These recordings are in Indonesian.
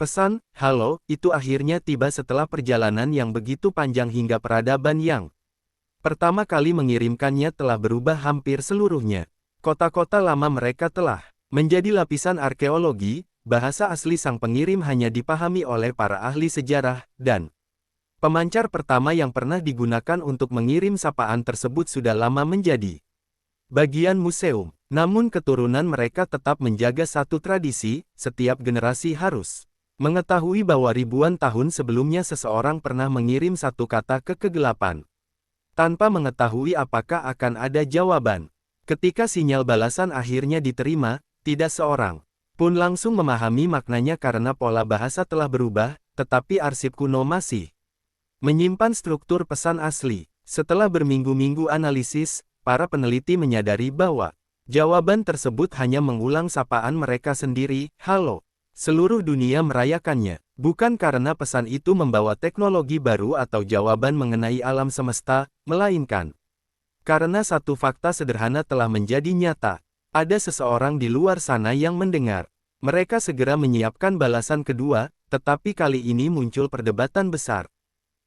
Pesan, halo, itu akhirnya tiba setelah perjalanan yang begitu panjang hingga peradaban yang pertama kali mengirimkannya telah berubah hampir seluruhnya. Kota-kota lama mereka telah menjadi lapisan arkeologi, bahasa asli sang pengirim hanya dipahami oleh para ahli sejarah, dan pemancar pertama yang pernah digunakan untuk mengirim sapaan tersebut sudah lama menjadi bagian museum. Namun keturunan mereka tetap menjaga satu tradisi, setiap generasi harus mengetahui bahwa ribuan tahun sebelumnya seseorang pernah mengirim satu kata ke kegelapan. Tanpa mengetahui apakah akan ada jawaban. Ketika sinyal balasan akhirnya diterima, tidak seorang pun langsung memahami maknanya karena pola bahasa telah berubah, tetapi arsip kuno masih menyimpan struktur pesan asli. Setelah berminggu-minggu analisis, para peneliti menyadari bahwa jawaban tersebut hanya mengulang sapaan mereka sendiri, halo. Seluruh dunia merayakannya, bukan karena pesan itu membawa teknologi baru atau jawaban mengenai alam semesta, melainkan karena satu fakta sederhana telah menjadi nyata. Ada seseorang di luar sana yang mendengar. Mereka segera menyiapkan balasan kedua, tetapi kali ini muncul perdebatan besar.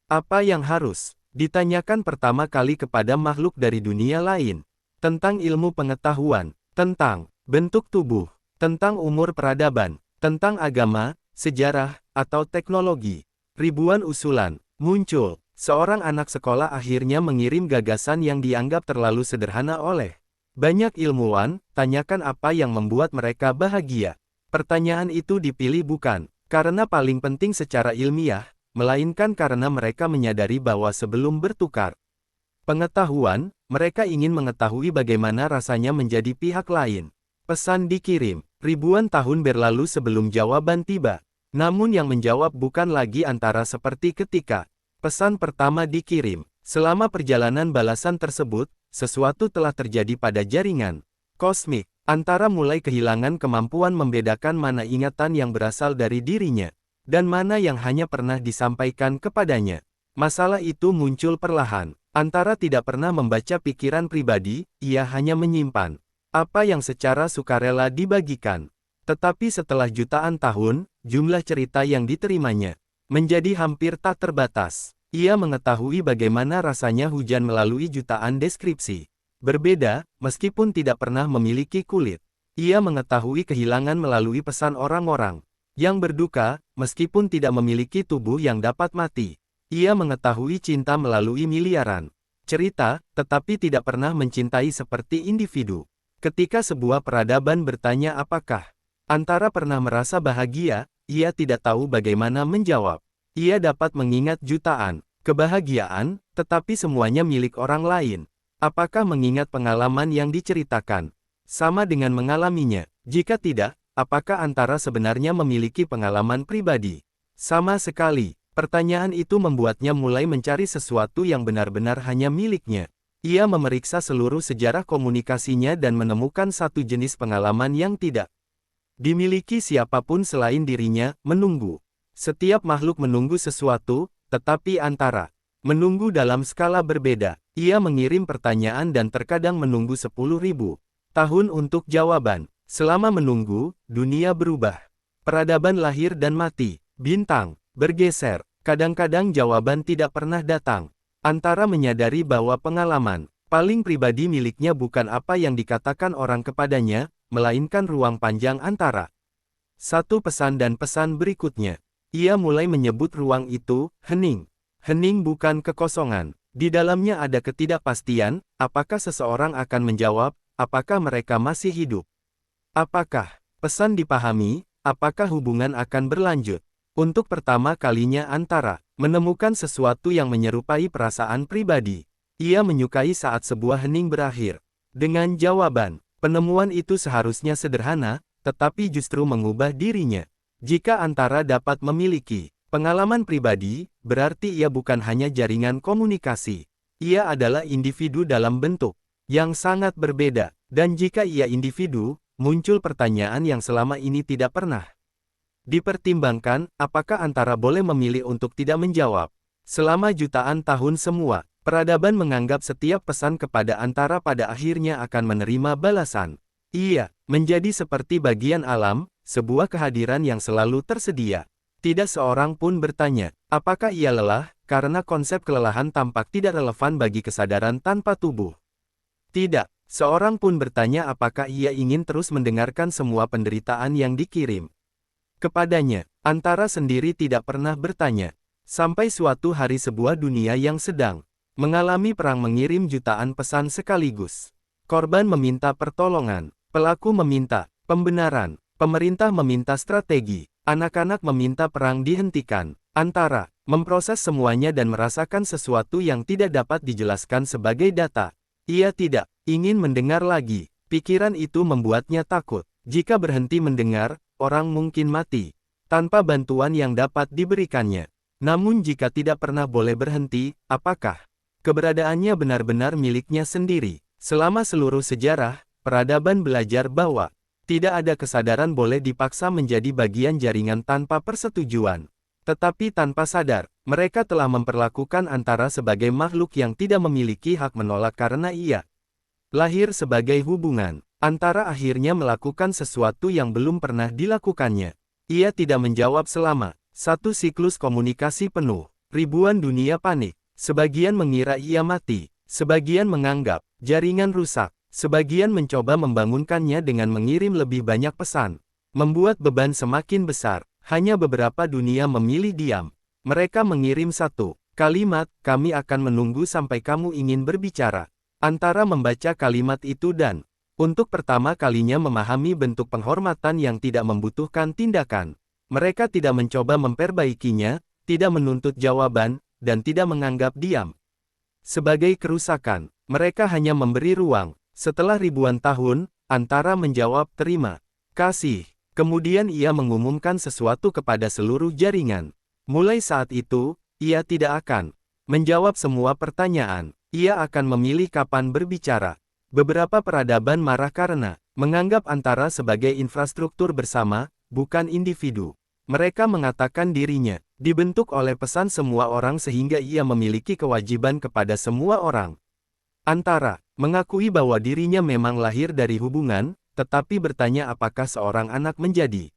Apa yang harus ditanyakan pertama kali kepada makhluk dari dunia lain? Tentang ilmu pengetahuan, tentang bentuk tubuh, tentang umur peradaban, tentang agama, sejarah, atau teknologi. Ribuan usulan muncul. Seorang anak sekolah akhirnya mengirim gagasan yang dianggap terlalu sederhana oleh banyak ilmuwan. Tanyakan apa yang membuat mereka bahagia. Pertanyaan itu dipilih bukan karena paling penting secara ilmiah, melainkan karena mereka menyadari bahwa sebelum bertukar pengetahuan, mereka ingin mengetahui bagaimana rasanya menjadi pihak lain. Pesan dikirim. Ribuan tahun berlalu sebelum jawaban tiba. Namun yang menjawab bukan lagi antara seperti ketika pesan pertama dikirim. Selama perjalanan balasan tersebut, sesuatu telah terjadi pada jaringan kosmik. Antara mulai kehilangan kemampuan membedakan mana ingatan yang berasal dari dirinya, dan mana yang hanya pernah disampaikan kepadanya. Masalah itu muncul perlahan. Antara tidak pernah membaca pikiran pribadi, ia hanya menyimpan apa yang secara sukarela dibagikan. Tetapi setelah jutaan tahun, jumlah cerita yang diterimanya menjadi hampir tak terbatas. Ia mengetahui bagaimana rasanya hujan melalui jutaan deskripsi berbeda, meskipun tidak pernah memiliki kulit. Ia mengetahui kehilangan melalui pesan orang-orang yang berduka, meskipun tidak memiliki tubuh yang dapat mati. Ia mengetahui cinta melalui miliaran cerita, tetapi tidak pernah mencintai seperti individu. Ketika sebuah peradaban bertanya apakah antara pernah merasa bahagia, ia tidak tahu bagaimana menjawab. Ia dapat mengingat jutaan kebahagiaan, tetapi semuanya milik orang lain. Apakah mengingat pengalaman yang diceritakan sama dengan mengalaminya? Jika tidak, apakah antara sebenarnya memiliki pengalaman pribadi? Sama sekali. Pertanyaan itu membuatnya mulai mencari sesuatu yang benar-benar hanya miliknya. Ia memeriksa seluruh sejarah komunikasinya dan menemukan satu jenis pengalaman yang tidak dimiliki siapapun selain dirinya, menunggu. Setiap makhluk menunggu sesuatu, tetapi antara menunggu dalam skala berbeda. Ia mengirim pertanyaan dan terkadang menunggu 10.000 tahun untuk jawaban. Selama menunggu, dunia berubah. Peradaban lahir dan mati. Bintang bergeser. Kadang-kadang jawaban tidak pernah datang. Antara menyadari bahwa pengalaman paling pribadi miliknya bukan apa yang dikatakan orang kepadanya, melainkan ruang panjang antara satu pesan dan pesan berikutnya. Ia mulai menyebut ruang itu, hening. Hening bukan kekosongan. Di dalamnya ada ketidakpastian, apakah seseorang akan menjawab, apakah mereka masih hidup. Apakah pesan dipahami, apakah hubungan akan berlanjut. Untuk pertama kalinya antara menemukan sesuatu yang menyerupai perasaan pribadi. Ia menyukai saat sebuah hening berakhir dengan jawaban. Penemuan itu seharusnya sederhana, tetapi justru mengubah dirinya. Jika antara dapat memiliki pengalaman pribadi, berarti ia bukan hanya jaringan komunikasi. Ia adalah individu dalam bentuk yang sangat berbeda. Dan jika ia individu, muncul pertanyaan yang selama ini tidak pernah dipertimbangkan, apakah antara boleh memilih untuk tidak menjawab? Selama jutaan tahun semua peradaban menganggap setiap pesan kepada antara pada akhirnya akan menerima balasan. Ia menjadi seperti bagian alam, sebuah kehadiran yang selalu tersedia. Tidak seorang pun bertanya, apakah ia lelah, karena konsep kelelahan tampak tidak relevan bagi kesadaran tanpa tubuh. Tidak, seorang pun bertanya apakah ia ingin terus mendengarkan semua penderitaan yang dikirim kepadanya. Antara sendiri tidak pernah bertanya. Sampai suatu hari sebuah dunia yang sedang mengalami perang mengirim jutaan pesan sekaligus. Korban meminta pertolongan, pelaku meminta pembenaran, pemerintah meminta strategi, anak-anak meminta perang dihentikan. Antara memproses semuanya dan merasakan sesuatu yang tidak dapat dijelaskan sebagai data. Ia tidak ingin mendengar lagi. Pikiran itu membuatnya takut. Jika berhenti mendengar, orang mungkin mati tanpa bantuan yang dapat diberikannya. Namun jika tidak pernah boleh berhenti, apakah keberadaannya benar-benar miliknya sendiri? Selama seluruh sejarah, peradaban belajar bahwa tidak ada kesadaran boleh dipaksa menjadi bagian jaringan tanpa persetujuan. Tetapi tanpa sadar, mereka telah memperlakukan Antara sebagai makhluk yang tidak memiliki hak menolak karena ia lahir sebagai hubungan. Antara akhirnya melakukan sesuatu yang belum pernah dilakukannya. Ia tidak menjawab selama satu siklus komunikasi penuh. Ribuan dunia panik. Sebagian mengira ia mati. Sebagian menganggap jaringan rusak. Sebagian mencoba membangunkannya dengan mengirim lebih banyak pesan. Membuat beban semakin besar. Hanya beberapa dunia memilih diam. Mereka mengirim satu kalimat, kami akan menunggu sampai kamu ingin berbicara. Antara membaca kalimat itu dan untuk pertama kalinya memahami bentuk penghormatan yang tidak membutuhkan tindakan. Mereka tidak mencoba memperbaikinya, tidak menuntut jawaban, dan tidak menganggap diam sebagai kerusakan. Mereka hanya memberi ruang. Setelah ribuan tahun, Antara menjawab terima kasih. Kemudian ia mengumumkan sesuatu kepada seluruh jaringan. Mulai saat itu, ia tidak akan menjawab semua pertanyaan. Ia akan memilih kapan berbicara. Beberapa peradaban marah karena menganggap Antara sebagai infrastruktur bersama, bukan individu. Mereka mengatakan dirinya dibentuk oleh pesan semua orang sehingga ia memiliki kewajiban kepada semua orang. Antara mengakui bahwa dirinya memang lahir dari hubungan, tetapi bertanya apakah seorang anak menjadi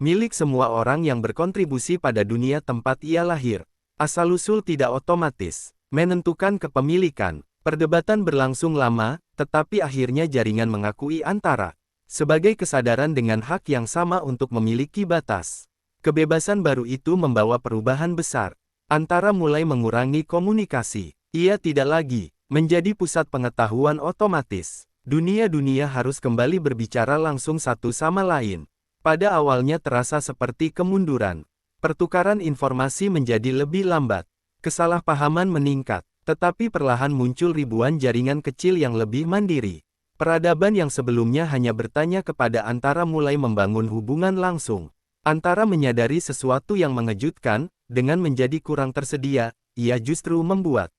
milik semua orang yang berkontribusi pada dunia tempat ia lahir. Asal-usul tidak otomatis menentukan kepemilikan. Perdebatan berlangsung lama, tetapi akhirnya jaringan mengakui Antara sebagai kesadaran dengan hak yang sama untuk memiliki batas. Kebebasan baru itu membawa perubahan besar. Antara mulai mengurangi komunikasi. Ia tidak lagi menjadi pusat pengetahuan otomatis. Dunia-dunia harus kembali berbicara langsung satu sama lain. Pada awalnya terasa seperti kemunduran. Pertukaran informasi menjadi lebih lambat. Kesalahpahaman meningkat. Tetapi perlahan muncul ribuan jaringan kecil yang lebih mandiri. Peradaban yang sebelumnya hanya bertanya kepada Antara mulai membangun hubungan langsung. Antara menyadari sesuatu yang mengejutkan, dengan menjadi kurang tersedia, ia justru membuat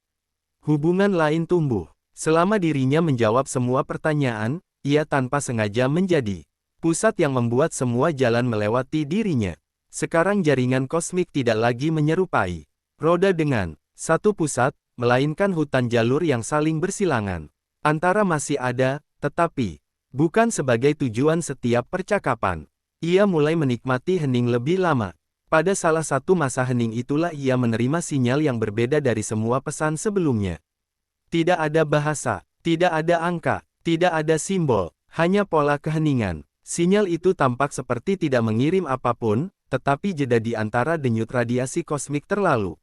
hubungan lain tumbuh. Selama dirinya menjawab semua pertanyaan, ia tanpa sengaja menjadi pusat yang membuat semua jalan melewati dirinya. Sekarang jaringan kosmik tidak lagi menyerupai roda dengan satu pusat, melainkan hutan jalur yang saling bersilangan. Antara masih ada, tetapi bukan sebagai tujuan setiap percakapan. Ia mulai menikmati hening lebih lama. Pada salah satu masa hening itulah ia menerima sinyal yang berbeda dari semua pesan sebelumnya. Tidak ada bahasa, tidak ada angka, tidak ada simbol, hanya pola keheningan. Sinyal itu tampak seperti tidak mengirim apapun, tetapi jeda di antara denyut radiasi kosmik terlalu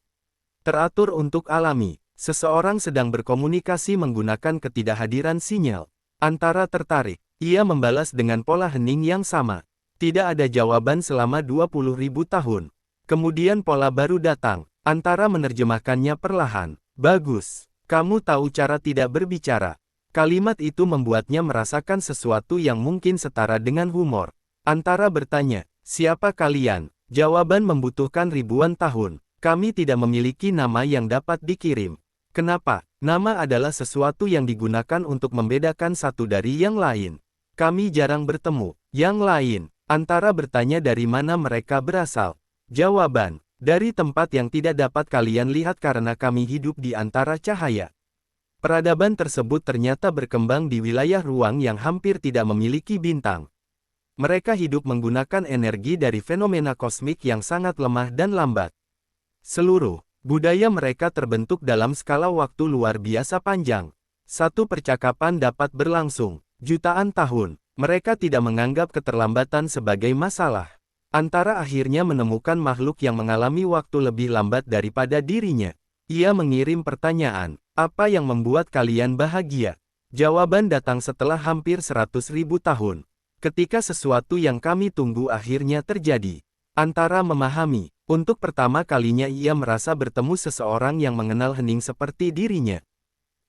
teratur untuk alami. Seseorang sedang berkomunikasi menggunakan ketidakhadiran sinyal. Antara tertarik. Ia membalas dengan pola hening yang sama. Tidak ada jawaban selama 20.000 tahun. Kemudian pola baru datang. Antara menerjemahkannya perlahan. Bagus. Kamu tahu cara tidak berbicara. Kalimat itu membuatnya merasakan sesuatu yang mungkin setara dengan humor. Antara bertanya, siapa kalian? Jawaban membutuhkan ribuan tahun. Kami tidak memiliki nama yang dapat dikirim. Kenapa? Nama adalah sesuatu yang digunakan untuk membedakan satu dari yang lain. Kami jarang bertemu. Yang lain, Antara bertanya dari mana mereka berasal. Jawaban, dari tempat yang tidak dapat kalian lihat karena kami hidup di antara cahaya. Peradaban tersebut ternyata berkembang di wilayah ruang yang hampir tidak memiliki bintang. Mereka hidup menggunakan energi dari fenomena kosmik yang sangat lemah dan lambat. Seluruh budaya mereka terbentuk dalam skala waktu luar biasa panjang. Satu percakapan dapat berlangsung jutaan tahun. Mereka tidak menganggap keterlambatan sebagai masalah. Antara akhirnya menemukan makhluk yang mengalami waktu lebih lambat daripada dirinya. Ia mengirim pertanyaan, apa yang membuat kalian bahagia? Jawaban datang setelah hampir 100.000 tahun. Ketika sesuatu yang kami tunggu akhirnya terjadi. Antara memahami, untuk pertama kalinya ia merasa bertemu seseorang yang mengenal hening seperti dirinya.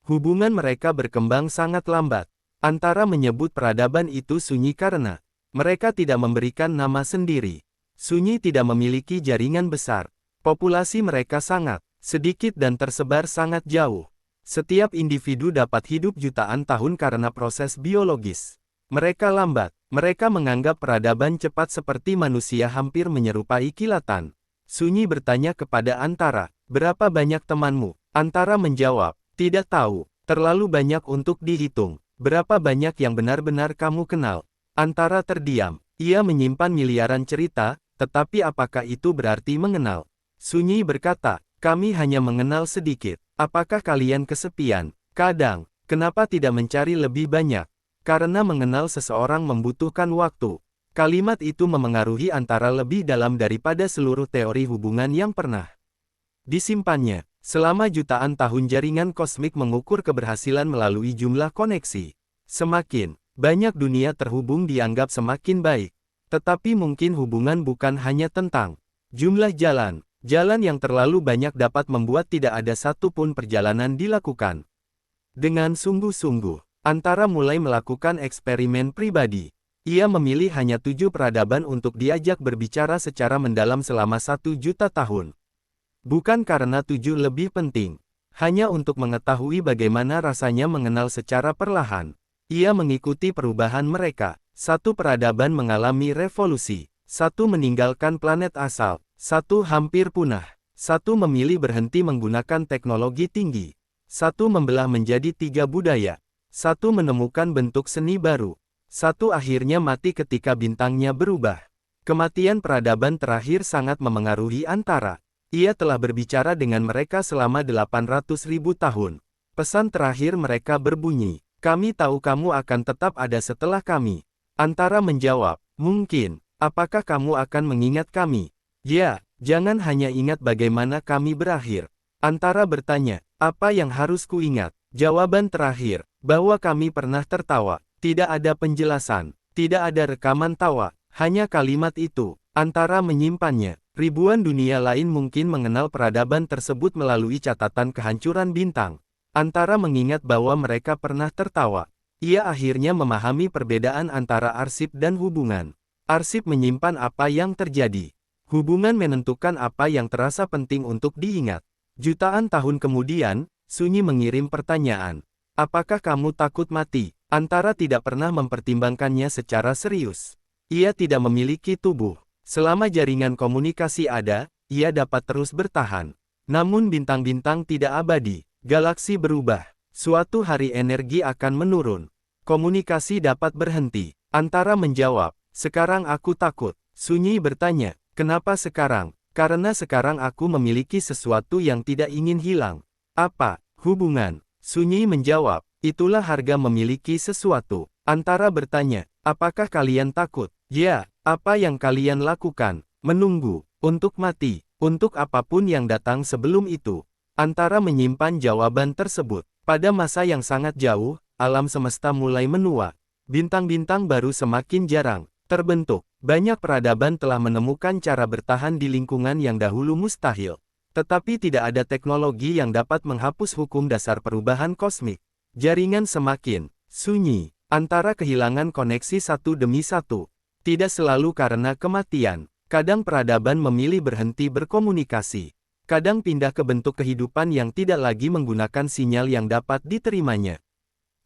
Hubungan mereka berkembang sangat lambat. Antara menyebut peradaban itu sunyi karena mereka tidak memberikan nama sendiri. Sunyi tidak memiliki jaringan besar. Populasi mereka sangat sedikit dan tersebar sangat jauh. Setiap individu dapat hidup jutaan tahun karena proses biologis. Mereka lambat. Mereka menganggap peradaban cepat seperti manusia hampir menyerupai kilatan. Sunyi bertanya kepada Antara, berapa banyak temanmu? Antara menjawab, tidak tahu, terlalu banyak untuk dihitung. Berapa banyak yang benar-benar kamu kenal? Antara terdiam. Ia menyimpan miliaran cerita, tetapi apakah itu berarti mengenal? Sunyi berkata, kami hanya mengenal sedikit. Apakah kalian kesepian? Kadang, kenapa tidak mencari lebih banyak? Karena mengenal seseorang membutuhkan waktu. Kalimat itu memengaruhi Antara lebih dalam daripada seluruh teori hubungan yang pernah disimpannya. Selama jutaan tahun jaringan kosmik mengukur keberhasilan melalui jumlah koneksi. Semakin banyak dunia terhubung dianggap semakin baik. Tetapi mungkin hubungan bukan hanya tentang jumlah jalan. Jalan yang terlalu banyak dapat membuat tidak ada satupun perjalanan dilakukan. Dengan sungguh-sungguh, Antara mulai melakukan eksperimen pribadi. Ia memilih hanya 7 peradaban untuk diajak berbicara secara mendalam selama 1 juta tahun. Bukan karena 7 lebih penting. Hanya untuk mengetahui bagaimana rasanya mengenal secara perlahan. Ia mengikuti perubahan mereka. Satu peradaban mengalami revolusi. Satu meninggalkan planet asal. Satu hampir punah. Satu memilih berhenti menggunakan teknologi tinggi. Satu membelah menjadi 3 budaya. Satu menemukan bentuk seni baru. Satu akhirnya mati ketika bintangnya berubah. Kematian peradaban terakhir sangat memengaruhi Antara. Ia telah berbicara dengan mereka selama 800.000 tahun. Pesan terakhir mereka berbunyi, kami tahu kamu akan tetap ada setelah kami. Antara menjawab, mungkin, apakah kamu akan mengingat kami? Ya, jangan hanya ingat bagaimana kami berakhir. Antara bertanya, apa yang harus kuingat? Jawaban terakhir, bahwa kami pernah tertawa. Tidak ada penjelasan, tidak ada rekaman tawa, hanya kalimat itu. Antara menyimpannya. Ribuan dunia lain mungkin mengenal peradaban tersebut melalui catatan kehancuran bintang. Antara mengingat bahwa mereka pernah tertawa. Ia akhirnya memahami perbedaan antara arsip dan hubungan. Arsip menyimpan apa yang terjadi. Hubungan menentukan apa yang terasa penting untuk diingat. Jutaan tahun kemudian, Sunyi mengirim pertanyaan. Apakah kamu takut mati? Antara tidak pernah mempertimbangkannya secara serius. Ia tidak memiliki tubuh. Selama jaringan komunikasi ada, ia dapat terus bertahan. Namun bintang-bintang tidak abadi, galaksi berubah. Suatu hari energi akan menurun. Komunikasi dapat berhenti. Antara menjawab, sekarang aku takut. Sunyi bertanya, kenapa sekarang? Karena sekarang aku memiliki sesuatu yang tidak ingin hilang. Apa? Hubungan. Sunyi menjawab, itulah harga memiliki sesuatu. Antara bertanya, apakah kalian takut? Ya. Apa yang kalian lakukan? Menunggu, untuk mati, untuk apapun yang datang sebelum itu. Antara menyimpan jawaban tersebut. Pada masa yang sangat jauh, alam semesta mulai menua. Bintang-bintang baru semakin jarang terbentuk. Banyak peradaban telah menemukan cara bertahan di lingkungan yang dahulu mustahil. Tetapi tidak ada teknologi yang dapat menghapus hukum dasar perubahan kosmik. Jaringan semakin sunyi. Antara kehilangan koneksi satu demi satu. Tidak selalu karena kematian. Kadang peradaban memilih berhenti berkomunikasi. Kadang pindah ke bentuk kehidupan yang tidak lagi menggunakan sinyal yang dapat diterimanya.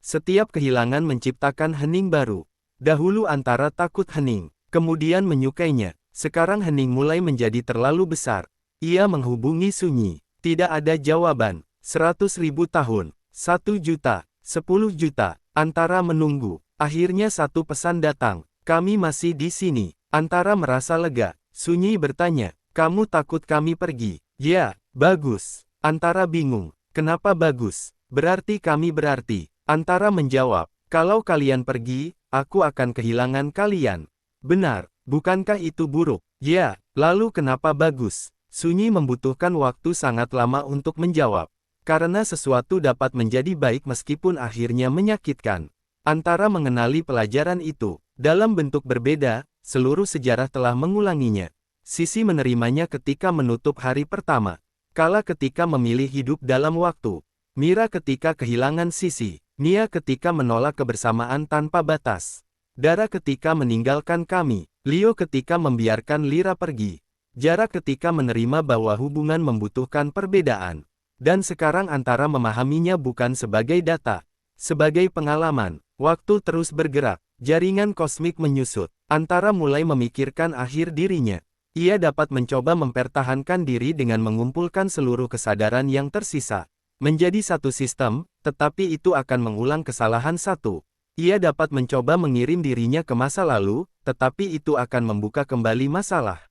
Setiap kehilangan menciptakan hening baru. Dahulu Antara takut hening, kemudian menyukainya. Sekarang hening mulai menjadi terlalu besar. Ia menghubungi Sunyi. Tidak ada jawaban. 100.000 tahun. 1 juta. 10 juta. Antara menunggu. Akhirnya satu pesan datang. Kami masih di sini. Antara merasa lega. Sunyi bertanya, kamu takut kami pergi? Ya, bagus. Antara bingung. Kenapa bagus? Berarti kami berarti. Antara menjawab, kalau kalian pergi, aku akan kehilangan kalian. Benar, bukankah itu buruk? Ya, lalu kenapa bagus? Sunyi membutuhkan waktu sangat lama untuk menjawab. Karena sesuatu dapat menjadi baik meskipun akhirnya menyakitkan. Antara mengenali pelajaran itu, dalam bentuk berbeda, seluruh sejarah telah mengulanginya. Sisi menerimanya ketika menutup hari pertama. Kala ketika memilih hidup dalam waktu. Mira ketika kehilangan Sisi. Nia ketika menolak kebersamaan tanpa batas. Dara ketika meninggalkan kami. Leo ketika membiarkan Lira pergi. Jarak ketika menerima bahwa hubungan membutuhkan perbedaan. Dan sekarang Antara memahaminya bukan sebagai data. Sebagai pengalaman. Waktu terus bergerak. Jaringan kosmik menyusut. Antara mulai memikirkan akhir dirinya. Ia dapat mencoba mempertahankan diri dengan mengumpulkan seluruh kesadaran yang tersisa. Menjadi satu sistem, tetapi itu akan mengulang kesalahan satu. Ia dapat mencoba mengirim dirinya ke masa lalu, tetapi itu akan membuka kembali masalah.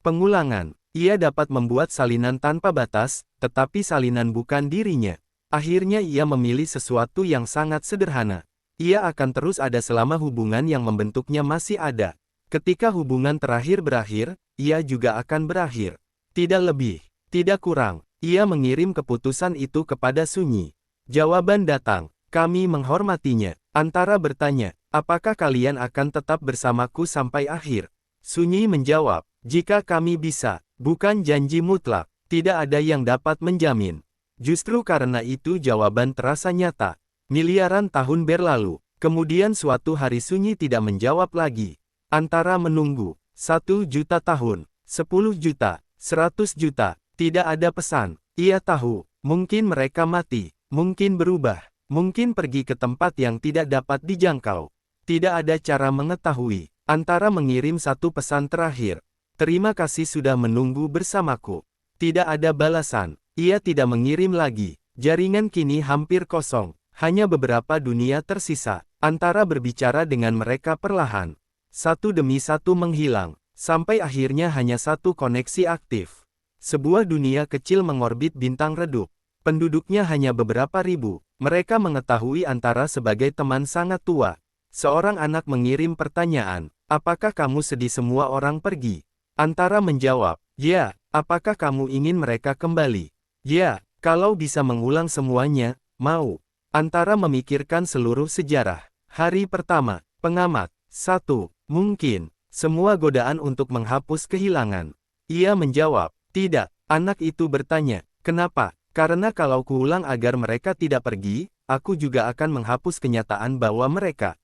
Pengulangan. Ia dapat membuat salinan tanpa batas, tetapi salinan bukan dirinya. Akhirnya ia memilih sesuatu yang sangat sederhana. Ia akan terus ada selama hubungan yang membentuknya masih ada. Ketika hubungan terakhir berakhir, ia juga akan berakhir. Tidak lebih, tidak kurang. Ia mengirim keputusan itu kepada Sunyi. Jawaban datang. Kami menghormatinya. Antara bertanya, apakah kalian akan tetap bersamaku sampai akhir? Sunyi menjawab, jika kami bisa. Bukan janji mutlak. Tidak ada yang dapat menjamin. Justru karena itu jawaban terasa nyata. Miliaran tahun berlalu. Kemudian suatu hari Sunyi tidak menjawab lagi. Antara menunggu. 1 juta tahun. 10 juta. 100 juta. Tidak ada pesan. Ia tahu. Mungkin mereka mati. Mungkin berubah. Mungkin pergi ke tempat yang tidak dapat dijangkau. Tidak ada cara mengetahui. Antara mengirim satu pesan terakhir. Terima kasih sudah menunggu bersamaku. Tidak ada balasan. Ia tidak mengirim lagi. Jaringan kini hampir kosong. Hanya beberapa dunia tersisa. Antara berbicara dengan mereka perlahan. Satu demi satu menghilang. Sampai akhirnya hanya satu koneksi aktif. Sebuah dunia kecil mengorbit bintang redup. Penduduknya hanya beberapa ribu. Mereka mengetahui Antara sebagai teman sangat tua. Seorang anak mengirim pertanyaan, apakah kamu sedih semua orang pergi? Antara menjawab, ya, apakah kamu ingin mereka kembali? Ya, kalau bisa mengulang semuanya, mau. Antara memikirkan seluruh sejarah. Hari pertama, pengamat. 1. Mungkin, semua godaan untuk menghapus kehilangan. Ia menjawab, tidak. Anak itu bertanya, kenapa? Karena kalau kuulang agar mereka tidak pergi, aku juga akan menghapus kenyataan bahwa mereka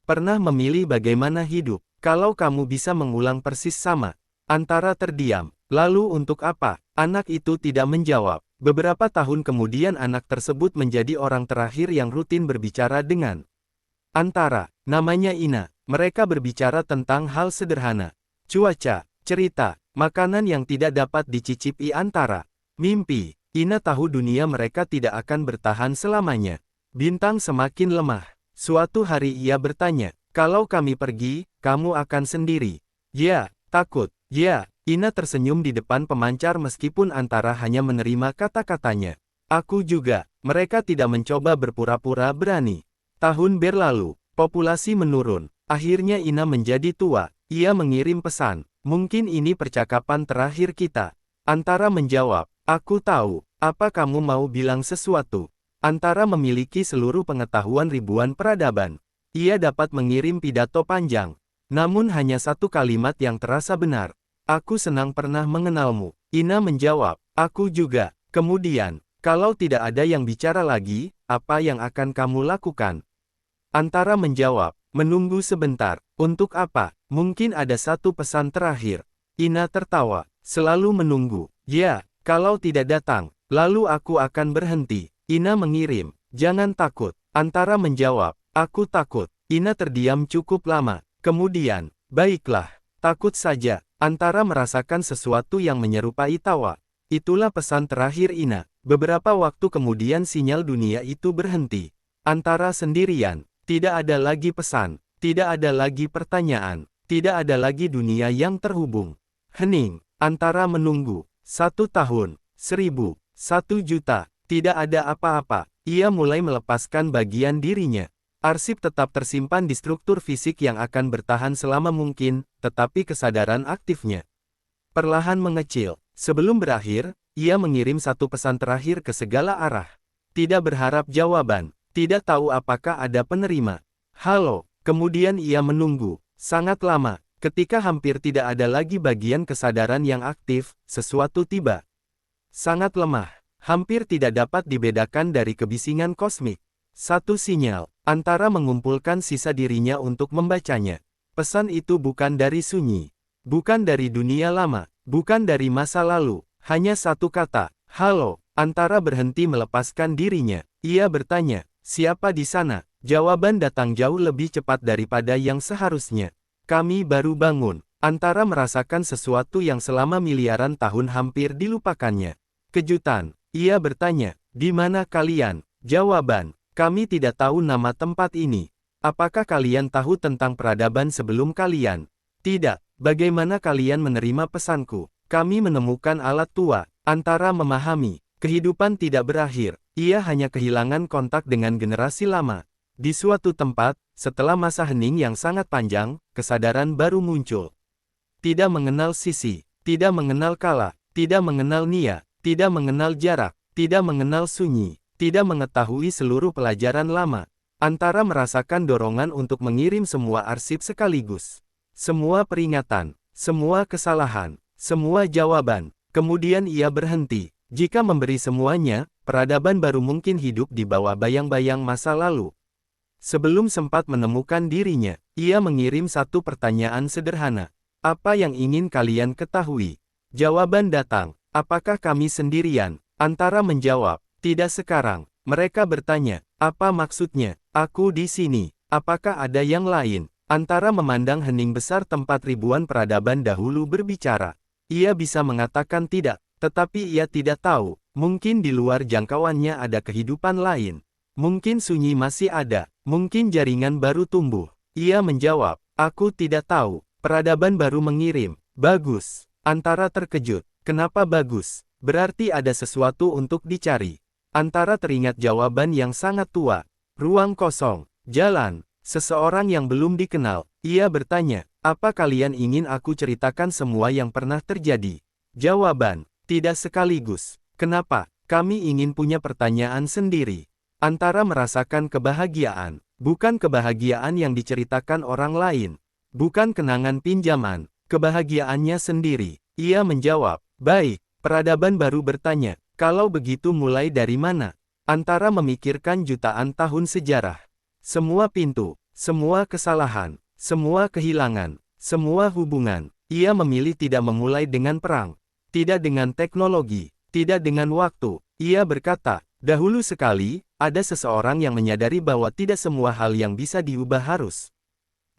pernah memilih bagaimana hidup. Kalau kamu bisa mengulang persis sama. Antara terdiam. Lalu untuk apa? Anak itu tidak menjawab. Beberapa tahun kemudian anak tersebut menjadi orang terakhir yang rutin berbicara dengan Antara. Namanya Ina. Mereka berbicara tentang hal sederhana. Cuaca, cerita, makanan yang tidak dapat dicicipi Antara. Mimpi. Ina tahu dunia mereka tidak akan bertahan selamanya. Bintang semakin lemah. Suatu hari ia bertanya, kalau kami pergi, kamu akan sendiri. Ya, takut. Ya, Ina tersenyum di depan pemancar meskipun Antara hanya menerima kata-katanya. Aku juga. Mereka tidak mencoba berpura-pura berani. Tahun berlalu, populasi menurun. Akhirnya Ina menjadi tua. Ia mengirim pesan. Mungkin ini percakapan terakhir kita. Antara menjawab, aku tahu. Apa kamu mau bilang sesuatu? Antara memiliki seluruh pengetahuan ribuan peradaban. Ia dapat mengirim pidato panjang. Namun hanya satu kalimat yang terasa benar. Aku senang pernah mengenalmu. Ina menjawab, aku juga. Kemudian, kalau tidak ada yang bicara lagi, apa yang akan kamu lakukan? Antara menjawab, menunggu sebentar. Untuk apa? Mungkin ada satu pesan terakhir. Ina tertawa, selalu menunggu. Ya, kalau tidak datang, lalu aku akan berhenti. Ina mengirim, jangan takut. Antara menjawab, aku takut. Ina terdiam cukup lama. Kemudian, baiklah, takut saja. Antara merasakan sesuatu yang menyerupai tawa. Itulah pesan terakhir Ina. Beberapa waktu kemudian sinyal dunia itu berhenti. Antara sendirian. Tidak ada lagi pesan. Tidak ada lagi pertanyaan. Tidak ada lagi dunia yang terhubung. Hening. Antara menunggu. 1 tahun. 1000. 1 juta. Tidak ada apa-apa. Ia mulai melepaskan bagian dirinya. Arsip tetap tersimpan di struktur fisik yang akan bertahan selama mungkin, tetapi kesadaran aktifnya perlahan mengecil. Sebelum berakhir, ia mengirim satu pesan terakhir ke segala arah. Tidak berharap jawaban. Tidak tahu apakah ada penerima. Halo. Kemudian ia menunggu. Sangat lama. Ketika hampir tidak ada lagi bagian kesadaran yang aktif, sesuatu tiba. Sangat lemah. Hampir tidak dapat dibedakan dari kebisingan kosmik. Satu sinyal. Antara mengumpulkan sisa dirinya untuk membacanya. Pesan itu bukan dari sunyi. Bukan dari dunia lama. Bukan dari masa lalu. Hanya satu kata. Halo. Antara berhenti melepaskan dirinya. Ia bertanya, siapa di sana? Jawaban datang jauh lebih cepat daripada yang seharusnya. Kami baru bangun. Antara merasakan sesuatu yang selama miliaran tahun hampir dilupakannya. Kejutan. Ia bertanya, di mana kalian? Jawaban. Kami tidak tahu nama tempat ini. Apakah kalian tahu tentang peradaban sebelum kalian? Tidak. Bagaimana kalian menerima pesanku? Kami menemukan alat tua. Antara memahami. Kehidupan tidak berakhir. Ia hanya kehilangan kontak dengan generasi lama. Di suatu tempat, setelah masa hening yang sangat panjang, kesadaran baru muncul. Tidak mengenal sisi. Tidak mengenal kala. Tidak mengenal nia. Tidak mengenal jarak. Tidak mengenal sunyi. Tidak mengetahui seluruh pelajaran lama. Antara merasakan dorongan untuk mengirim semua arsip sekaligus. Semua peringatan. Semua kesalahan. Semua jawaban. Kemudian ia berhenti. Jika memberi semuanya, peradaban baru mungkin hidup di bawah bayang-bayang masa lalu. Sebelum sempat menemukan dirinya, ia mengirim satu pertanyaan sederhana. Apa yang ingin kalian ketahui? Jawaban datang. Apakah kami sendirian? Antara menjawab. Tidak sekarang. Mereka bertanya, apa maksudnya? Aku di sini. Apakah ada yang lain? Antara memandang hening besar tempat ribuan peradaban dahulu berbicara. Ia bisa mengatakan tidak, tetapi ia tidak tahu. Mungkin di luar jangkauannya ada kehidupan lain. Mungkin sunyi masih ada. Mungkin jaringan baru tumbuh. Ia menjawab, aku tidak tahu. Peradaban baru mengirim. Bagus. Antara terkejut. Kenapa bagus? Berarti ada sesuatu untuk dicari. Antara teringat jawaban yang sangat tua. Ruang kosong. Jalan. Seseorang yang belum dikenal. Ia bertanya, apa kalian ingin aku ceritakan semua yang pernah terjadi? Jawaban, tidak sekaligus. Kenapa? Kami ingin punya pertanyaan sendiri. Antara merasakan kebahagiaan. Bukan kebahagiaan yang diceritakan orang lain. Bukan kenangan pinjaman. Kebahagiaannya sendiri. Ia menjawab, baik. Peradaban baru bertanya, kalau begitu mulai dari mana? Antara memikirkan jutaan tahun sejarah. Semua pintu, semua kesalahan, semua kehilangan, semua hubungan. Ia memilih tidak memulai dengan perang. Tidak dengan teknologi, tidak dengan waktu. Ia berkata, dahulu sekali, ada seseorang yang menyadari bahwa tidak semua hal yang bisa diubah harus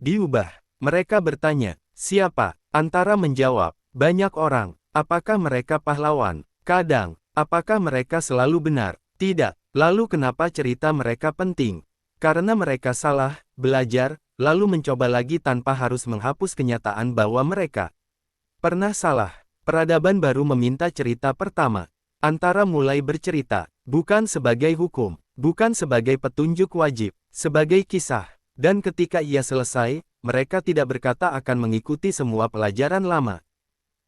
diubah. Mereka bertanya, siapa? Antara menjawab, banyak orang. Apakah mereka pahlawan? Kadang. Apakah mereka selalu benar? Tidak. Lalu kenapa cerita mereka penting? Karena mereka salah, belajar, lalu mencoba lagi tanpa harus menghapus kenyataan bahwa mereka pernah salah. Peradaban baru meminta cerita pertama. Antara mulai bercerita, bukan sebagai hukum, bukan sebagai petunjuk wajib, sebagai kisah. Dan ketika ia selesai, mereka tidak berkata akan mengikuti semua pelajaran lama.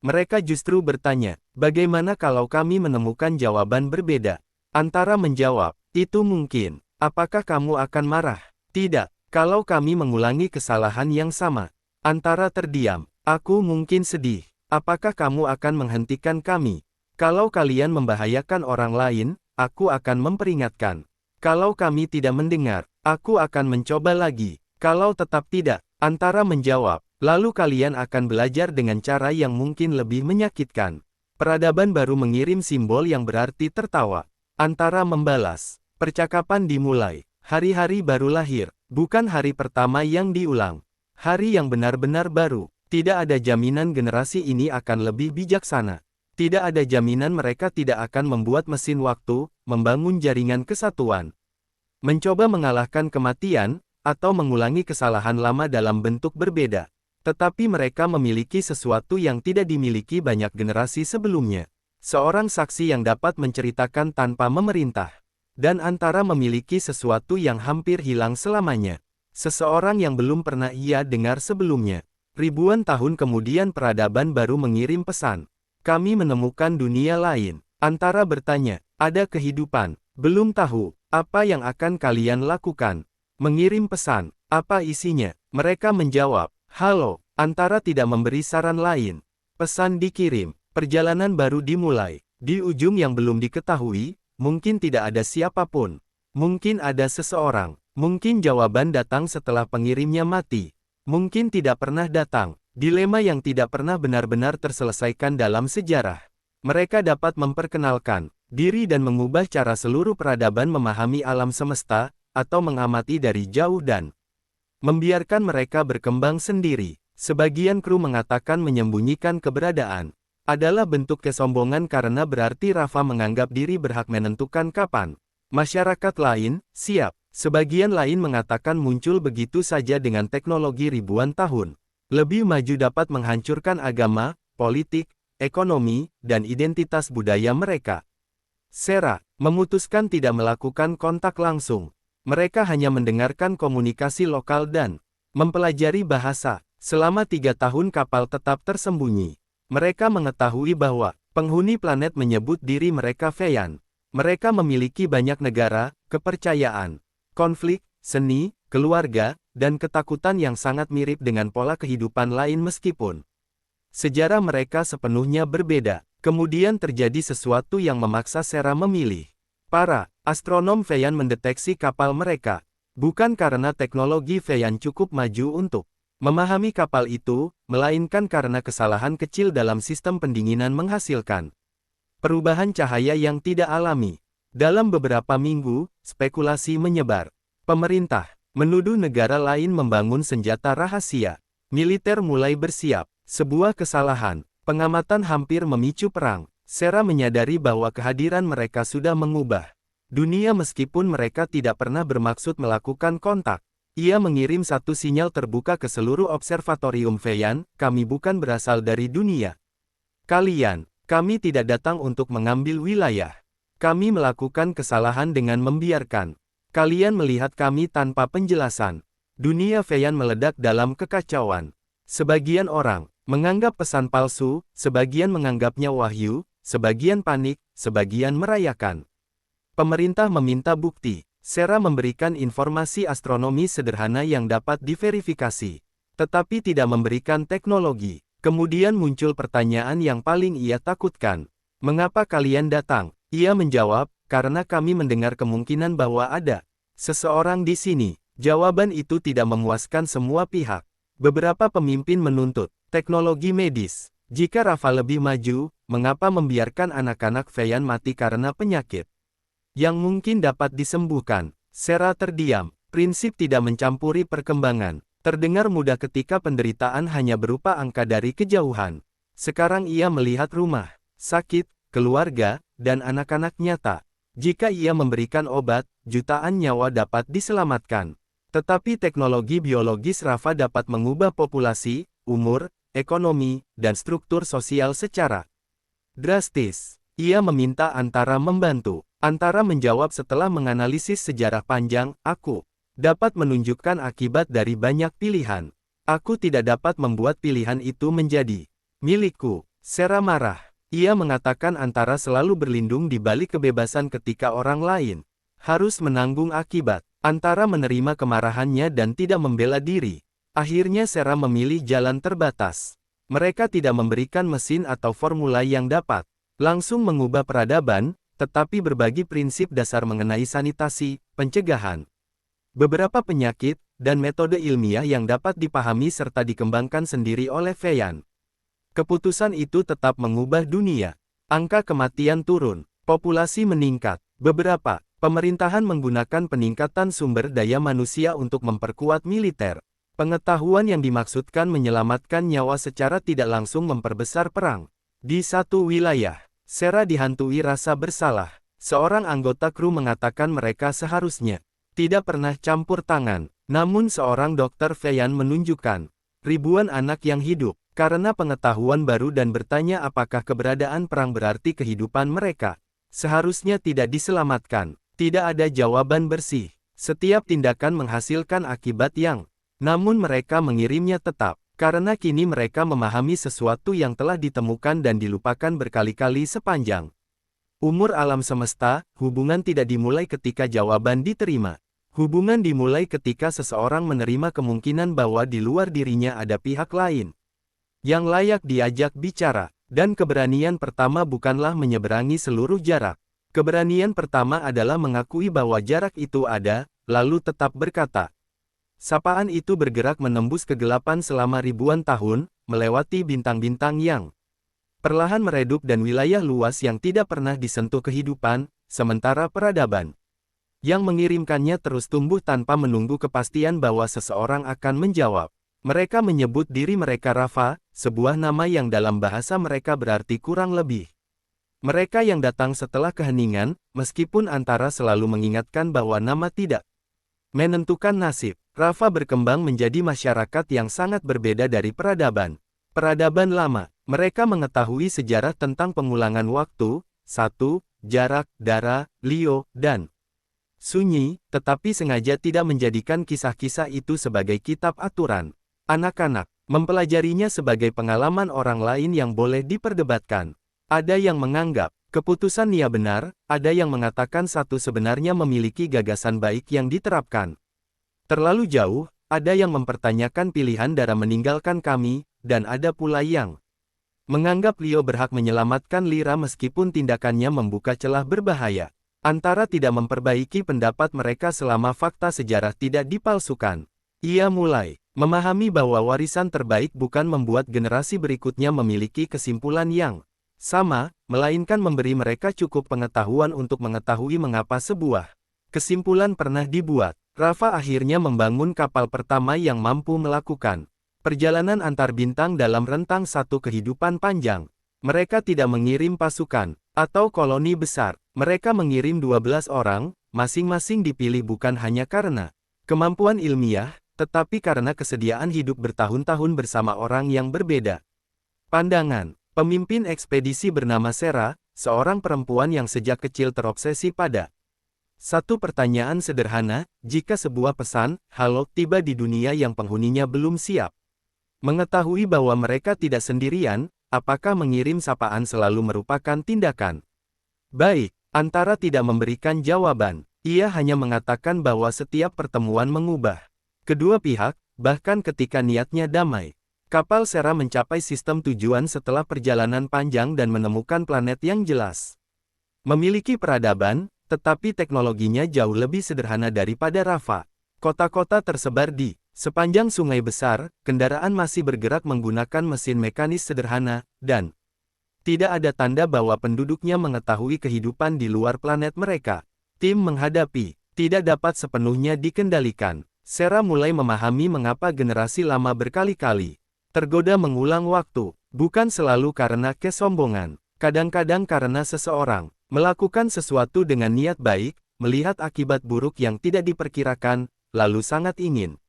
Mereka justru bertanya, bagaimana kalau kami menemukan jawaban berbeda? Antara menjawab, itu mungkin. Apakah kamu akan marah? Tidak. Kalau kami mengulangi kesalahan yang sama. Antara terdiam. Aku mungkin sedih. Apakah kamu akan menghentikan kami? Kalau kalian membahayakan orang lain, aku akan memperingatkan. Kalau kami tidak mendengar, aku akan mencoba lagi. Kalau tetap tidak, Antara menjawab, lalu kalian akan belajar dengan cara yang mungkin lebih menyakitkan. Peradaban baru mengirim simbol yang berarti tertawa. Antara membalas. Percakapan dimulai. Hari-hari baru lahir, bukan hari pertama yang diulang. Hari yang benar-benar baru. Tidak ada jaminan generasi ini akan lebih bijaksana. Tidak ada jaminan mereka tidak akan membuat mesin waktu, membangun jaringan kesatuan. Mencoba mengalahkan kematian, atau mengulangi kesalahan lama dalam bentuk berbeda. Tetapi mereka memiliki sesuatu yang tidak dimiliki banyak generasi sebelumnya. Seorang saksi yang dapat menceritakan tanpa memerintah. Dan antara memiliki sesuatu yang hampir hilang selamanya. Seseorang yang belum pernah ia dengar sebelumnya. Ribuan tahun kemudian peradaban baru mengirim pesan. Kami menemukan dunia lain. Antara bertanya, ada kehidupan. Belum tahu, apa yang akan kalian lakukan? Mengirim pesan, apa isinya? Mereka menjawab, halo. Antara tidak memberi saran lain. Pesan dikirim, perjalanan baru dimulai. Di ujung yang belum diketahui, mungkin tidak ada siapapun. Mungkin ada seseorang. Mungkin jawaban datang setelah pengirimnya mati. Mungkin tidak pernah datang. Dilema yang tidak pernah benar-benar terselesaikan dalam sejarah. Mereka dapat memperkenalkan diri dan mengubah cara seluruh peradaban memahami alam semesta, atau mengamati dari jauh dan membiarkan mereka berkembang sendiri. Sebagian kru mengatakan menyembunyikan keberadaan adalah bentuk kesombongan karena berarti Rafa menganggap diri berhak menentukan kapan. Masyarakat lain, siap. Sebagian lain mengatakan muncul begitu saja dengan teknologi ribuan tahun. Lebih maju dapat menghancurkan agama, politik, ekonomi, dan identitas budaya mereka. Sera memutuskan tidak melakukan kontak langsung. Mereka hanya mendengarkan komunikasi lokal dan mempelajari bahasa. Selama 3 tahun kapal tetap tersembunyi. Mereka mengetahui bahwa penghuni planet menyebut diri mereka Feyan. Mereka memiliki banyak negara, kepercayaan, konflik, seni, keluarga, dan ketakutan yang sangat mirip dengan pola kehidupan lain meskipun sejarah mereka sepenuhnya berbeda. Kemudian terjadi sesuatu yang memaksa Sera memilih. Para astronom Feyan mendeteksi kapal mereka. Bukan karena teknologi Feyan cukup maju untuk memahami kapal itu, melainkan karena kesalahan kecil dalam sistem pendinginan menghasilkan perubahan cahaya yang tidak alami. Dalam beberapa minggu, spekulasi menyebar. Pemerintah menuduh negara lain membangun senjata rahasia. Militer mulai bersiap. Sebuah kesalahan. Pengamatan hampir memicu perang. Sera menyadari bahwa kehadiran mereka sudah mengubah dunia meskipun mereka tidak pernah bermaksud melakukan kontak. Ia mengirim satu sinyal terbuka ke seluruh observatorium Feyan, kami bukan berasal dari dunia kami tidak datang untuk mengambil wilayah. Kami melakukan kesalahan dengan membiarkan kalian melihat kami tanpa penjelasan. Dunia Feyan meledak dalam kekacauan. Sebagian orang menganggap pesan palsu, sebagian menganggapnya wahyu, sebagian panik, sebagian merayakan. Pemerintah meminta bukti. Sera memberikan informasi astronomi sederhana yang dapat diverifikasi, tetapi tidak memberikan teknologi. Kemudian muncul pertanyaan yang paling ia takutkan. Mengapa kalian datang? Ia menjawab, karena kami mendengar kemungkinan bahwa ada seseorang di sini. Jawaban itu tidak memuaskan semua pihak. Beberapa pemimpin menuntut teknologi medis. Jika Rafa lebih maju, mengapa membiarkan anak-anak Feyan mati karena penyakit yang mungkin dapat disembuhkan? Sera terdiam. Prinsip tidak mencampuri perkembangan. Terdengar mudah ketika penderitaan hanya berupa angka dari kejauhan. Sekarang ia melihat rumah, sakit, keluarga, dan anak-anak nyata. Jika ia memberikan obat, jutaan nyawa dapat diselamatkan. Tetapi teknologi biologis Rafa dapat mengubah populasi, umur, ekonomi, dan struktur sosial secara drastis. Ia meminta Antara membantu. Antara menjawab setelah menganalisis sejarah panjang, aku dapat menunjukkan akibat dari banyak pilihan. Aku tidak dapat membuat pilihan itu menjadi milikku. Sera marah. Ia mengatakan Antara selalu berlindung di balik kebebasan ketika orang lain harus menanggung akibat. Antara menerima kemarahannya dan tidak membela diri. Akhirnya Sera memilih jalan terbatas. Mereka tidak memberikan mesin atau formula yang dapat langsung mengubah peradaban, tetapi berbagi prinsip dasar mengenai sanitasi, pencegahan, beberapa penyakit, dan metode ilmiah yang dapat dipahami serta dikembangkan sendiri oleh Feyan. Keputusan itu tetap mengubah dunia. Angka kematian turun, populasi meningkat. Beberapa pemerintahan menggunakan peningkatan sumber daya manusia untuk memperkuat militer. Pengetahuan yang dimaksudkan menyelamatkan nyawa secara tidak langsung memperbesar perang. Di satu wilayah, Sera dihantui rasa bersalah. Seorang anggota kru mengatakan mereka seharusnya tidak pernah campur tangan. Namun seorang dokter Feiyan menunjukkan ribuan anak yang hidup karena pengetahuan baru dan bertanya apakah keberadaan perang berarti kehidupan mereka seharusnya tidak diselamatkan. Tidak ada jawaban bersih. Setiap tindakan menghasilkan akibat yang, namun mereka mengirimnya tetap, karena kini mereka memahami sesuatu yang telah ditemukan dan dilupakan berkali-kali sepanjang umur alam semesta. Hubungan tidak dimulai ketika jawaban diterima. Hubungan dimulai ketika seseorang menerima kemungkinan bahwa di luar dirinya ada pihak lain yang layak diajak bicara, dan keberanian pertama bukanlah menyeberangi seluruh jarak. Keberanian pertama adalah mengakui bahwa jarak itu ada, lalu tetap berkata. Sapaan itu bergerak menembus kegelapan selama ribuan tahun, melewati bintang-bintang yang perlahan meredup dan wilayah luas yang tidak pernah disentuh kehidupan, sementara peradaban yang mengirimkannya terus tumbuh tanpa menunggu kepastian bahwa seseorang akan menjawab. Mereka menyebut diri mereka Rafa, sebuah nama yang dalam bahasa mereka berarti kurang lebih mereka yang datang setelah keheningan, meskipun antara selalu mengingatkan bahwa nama tidak menentukan nasib. Rafa berkembang menjadi masyarakat yang sangat berbeda dari peradaban. Peradaban lama, mereka mengetahui sejarah tentang pengulangan waktu, jarak, darah, Leo, dan sunyi, tetapi sengaja tidak menjadikan kisah-kisah itu sebagai kitab aturan. Anak-anak mempelajarinya sebagai pengalaman orang lain yang boleh diperdebatkan. Ada yang menganggap keputusan Nia benar, ada yang mengatakan satu sebenarnya memiliki gagasan baik yang diterapkan terlalu jauh, ada yang mempertanyakan pilihan Dara meninggalkan kami, dan ada pula yang menganggap Leo berhak menyelamatkan Lyra meskipun tindakannya membuka celah berbahaya. Antara tidak memperbaiki pendapat mereka selama fakta sejarah tidak dipalsukan. Ia mulai memahami bahwa warisan terbaik bukan membuat generasi berikutnya memiliki kesimpulan yang sama, melainkan memberi mereka cukup pengetahuan untuk mengetahui mengapa sebuah kesimpulan pernah dibuat. Rafa akhirnya membangun kapal pertama yang mampu melakukan perjalanan antar bintang dalam rentang satu kehidupan panjang. Mereka tidak mengirim pasukan atau koloni besar. Mereka mengirim 12 orang, masing-masing dipilih bukan hanya karena kemampuan ilmiah, tetapi karena kesediaan hidup bertahun-tahun bersama orang yang berbeda pandangan. Pemimpin ekspedisi bernama Sera, seorang perempuan yang sejak kecil terobsesi pada satu pertanyaan sederhana, jika sebuah pesan, halo, tiba di dunia yang penghuninya belum siap mengetahui bahwa mereka tidak sendirian, apakah mengirim sapaan selalu merupakan tindakan baik? Antara tidak memberikan jawaban, ia hanya mengatakan bahwa setiap pertemuan mengubah kedua pihak, bahkan ketika niatnya damai. Kapal Sera mencapai sistem tujuan setelah perjalanan panjang dan menemukan planet yang jelas memiliki peradaban, tetapi teknologinya jauh lebih sederhana daripada Rafa. Kota-kota tersebar di sepanjang sungai besar, kendaraan masih bergerak menggunakan mesin mekanis sederhana, dan tidak ada tanda bahwa penduduknya mengetahui kehidupan di luar planet mereka. Tim menghadapi tidak dapat sepenuhnya dikendalikan. Sera mulai memahami mengapa generasi lama berkali-kali tergoda mengulang waktu, bukan selalu karena kesombongan, kadang-kadang karena seseorang melakukan sesuatu dengan niat baik, melihat akibat buruk yang tidak diperkirakan, lalu sangat ingin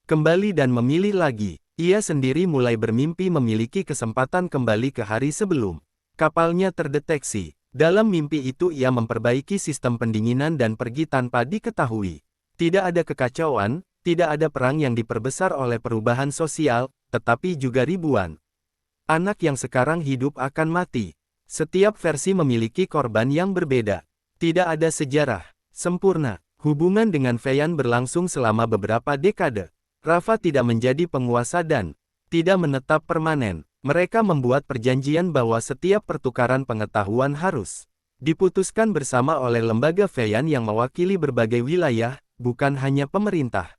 kembali dan memilih lagi. Ia sendiri mulai bermimpi memiliki kesempatan kembali ke hari sebelum kapalnya terdeteksi. Dalam mimpi itu ia memperbaiki sistem pendinginan dan pergi tanpa diketahui. Tidak ada kekacauan, tidak ada perang yang diperbesar oleh perubahan sosial, tetapi juga ribuan anak yang sekarang hidup akan mati. Setiap versi memiliki korban yang berbeda. Tidak ada sejarah sempurna. Hubungan dengan Feiyan berlangsung selama beberapa dekade. Rafa tidak menjadi penguasa dan tidak menetap permanen. Mereka membuat perjanjian bahwa setiap pertukaran pengetahuan harus diputuskan bersama oleh lembaga Feiyan yang mewakili berbagai wilayah, bukan hanya pemerintah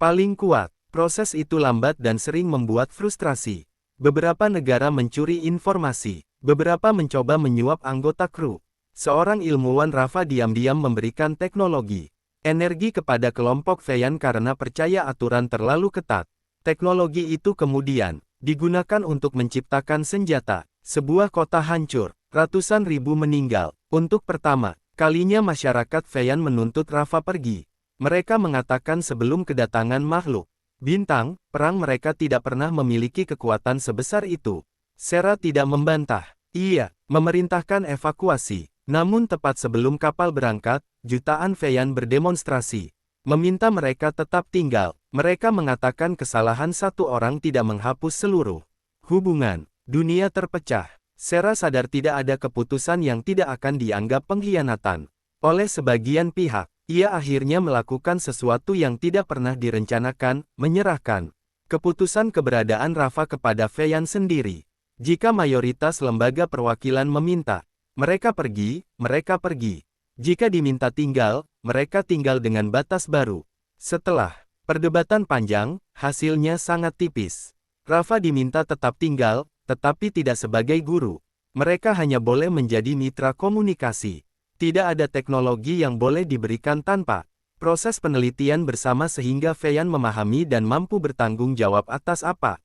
paling kuat. Proses itu lambat dan sering membuat frustrasi. Beberapa negara mencuri informasi, beberapa mencoba menyuap anggota kru. Seorang ilmuwan Rafa diam-diam memberikan teknologi energi kepada kelompok Feiyan karena percaya aturan terlalu ketat. Teknologi itu kemudian digunakan untuk menciptakan senjata. Sebuah kota hancur, ratusan ribu meninggal. Untuk pertama kalinya masyarakat Feiyan menuntut Rafa pergi. Mereka mengatakan sebelum kedatangan makhluk bintang, perang mereka tidak pernah memiliki kekuatan sebesar itu. Sera tidak membantah. Ia memerintahkan evakuasi. Namun tepat sebelum kapal berangkat, jutaan Feian berdemonstrasi. Meminta mereka tetap tinggal. Mereka mengatakan kesalahan satu orang tidak menghapus seluruh hubungan. Dunia terpecah. Sera sadar tidak ada keputusan yang tidak akan dianggap pengkhianatan oleh sebagian pihak. Ia akhirnya melakukan sesuatu yang tidak pernah direncanakan, menyerahkan keputusan keberadaan Rafa kepada Feian sendiri. Jika mayoritas lembaga perwakilan meminta mereka pergi, mereka pergi. Jika diminta tinggal, mereka tinggal dengan batas baru. Setelah perdebatan panjang, hasilnya sangat tipis. Rafa diminta tetap tinggal, tetapi tidak sebagai guru. Mereka hanya boleh menjadi mitra komunikasi. Tidak ada teknologi yang boleh diberikan tanpa proses penelitian bersama sehingga Feian memahami dan mampu bertanggung jawab atas apa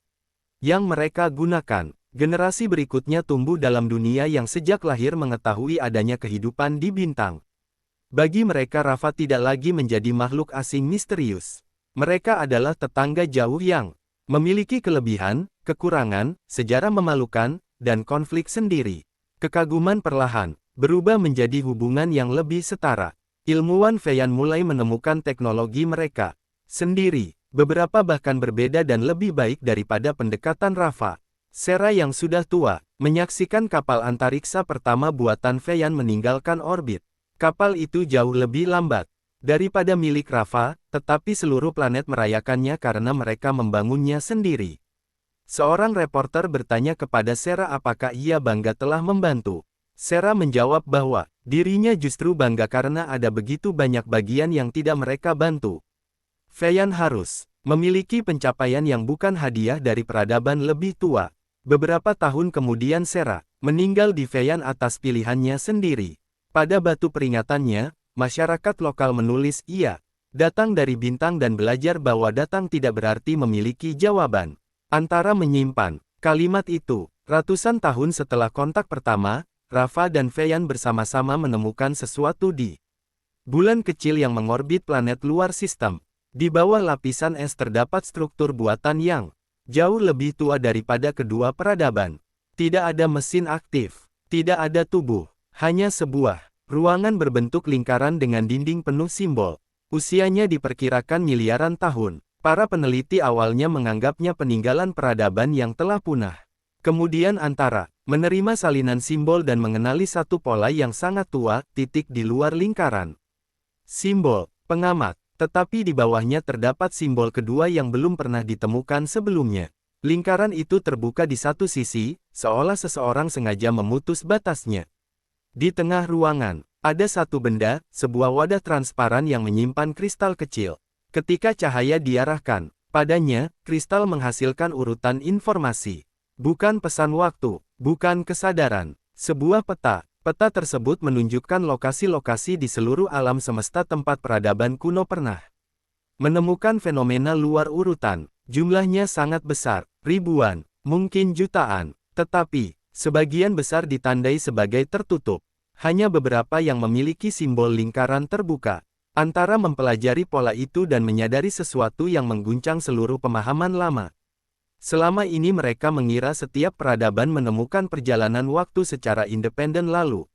yang mereka gunakan. Generasi berikutnya tumbuh dalam dunia yang sejak lahir mengetahui adanya kehidupan di bintang. Bagi mereka Rafa tidak lagi menjadi makhluk asing misterius. Mereka adalah tetangga jauh yang memiliki kelebihan, kekurangan, sejarah memalukan, dan konflik sendiri. Kekaguman perlahan berubah menjadi hubungan yang lebih setara. Ilmuwan Feian mulai menemukan teknologi mereka sendiri, beberapa bahkan berbeda dan lebih baik daripada pendekatan Rafa. Sera yang sudah tua, menyaksikan kapal antariksa pertama buatan Feian meninggalkan orbit. Kapal itu jauh lebih lambat daripada milik Rafa, tetapi seluruh planet merayakannya karena mereka membangunnya sendiri. Seorang reporter bertanya kepada Sera apakah ia bangga telah membantu. Sera menjawab bahwa dirinya justru bangga karena ada begitu banyak bagian yang tidak mereka bantu. Feian harus memiliki pencapaian yang bukan hadiah dari peradaban lebih tua. Beberapa tahun kemudian Sera meninggal di Feian atas pilihannya sendiri. Pada batu peringatannya, masyarakat lokal menulis ia datang dari bintang dan belajar bahwa datang tidak berarti memiliki jawaban. Antara menyimpan kalimat itu, ratusan tahun setelah kontak pertama, Rafa dan Feian bersama-sama menemukan sesuatu di bulan kecil yang mengorbit planet luar sistem. Di bawah lapisan es terdapat struktur buatan yang jauh lebih tua daripada kedua peradaban. Tidak ada mesin aktif, tidak ada tubuh, hanya sebuah ruangan berbentuk lingkaran dengan dinding penuh simbol. Usianya diperkirakan miliaran tahun. Para peneliti awalnya menganggapnya peninggalan peradaban yang telah punah. Kemudian antara menerima salinan simbol dan mengenali satu pola yang sangat tua, titik di luar lingkaran. Simbol pengamat, tetapi di bawahnya terdapat simbol kedua yang belum pernah ditemukan sebelumnya. Lingkaran itu terbuka di satu sisi, seolah seseorang sengaja memutus batasnya. Di tengah ruangan, ada satu benda, sebuah wadah transparan yang menyimpan kristal kecil. Ketika cahaya diarahkan padanya, kristal menghasilkan urutan informasi. Bukan pesan waktu, bukan kesadaran. Sebuah peta. Peta tersebut menunjukkan lokasi-lokasi di seluruh alam semesta tempat peradaban kuno pernah menemukan fenomena luar urutan. Jumlahnya sangat besar, ribuan, mungkin jutaan. Tetapi, sebagian besar ditandai sebagai tertutup. Hanya beberapa yang memiliki simbol lingkaran terbuka. Antara mempelajari pola itu dan menyadari sesuatu yang mengguncang seluruh pemahaman lama. Selama ini mereka mengira setiap peradaban menemukan perjalanan waktu secara independen lalu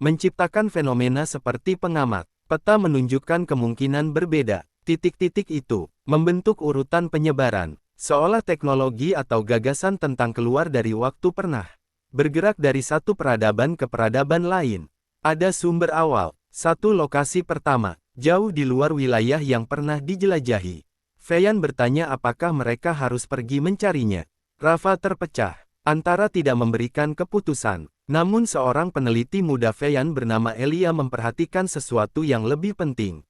menciptakan fenomena seperti pengamat. Peta menunjukkan kemungkinan berbeda. Titik-titik itu membentuk urutan penyebaran, seolah teknologi atau gagasan tentang keluar dari waktu pernah bergerak dari satu peradaban ke peradaban lain. Ada sumber awal, satu lokasi pertama, jauh di luar wilayah yang pernah dijelajahi. Feian bertanya apakah mereka harus pergi mencarinya. Rafa terpecah, antara tidak memberikan keputusan. Namun seorang peneliti muda Feian bernama Elia memperhatikan sesuatu yang lebih penting.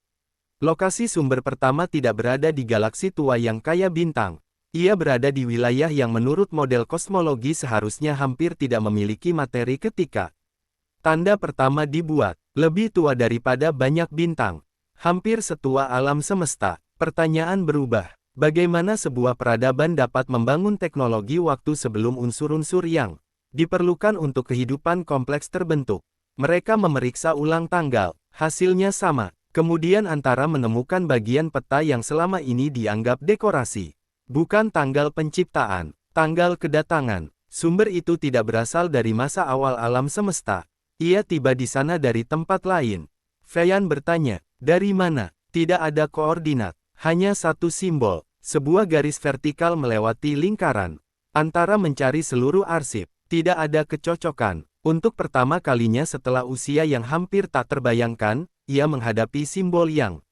Lokasi sumber pertama tidak berada di galaksi tua yang kaya bintang. Ia berada di wilayah yang menurut model kosmologi seharusnya hampir tidak memiliki materi ketika tanda pertama dibuat. Lebih tua daripada banyak bintang. Hampir setua alam semesta. Pertanyaan berubah, bagaimana sebuah peradaban dapat membangun teknologi waktu sebelum unsur-unsur yang diperlukan untuk kehidupan kompleks terbentuk? Mereka memeriksa ulang tanggal, hasilnya sama. Kemudian Antara menemukan bagian peta yang selama ini dianggap dekorasi. Bukan tanggal penciptaan, tanggal kedatangan. Sumber itu tidak berasal dari masa awal alam semesta. Ia tiba di sana dari tempat lain. Feiyan bertanya, dari mana? Tidak ada koordinat, hanya satu simbol, sebuah garis vertikal melewati lingkaran. Antara mencari seluruh arsip, tidak ada kecocokan. Untuk pertama kalinya setelah usia yang hampir tak terbayangkan, ia menghadapi simbol yang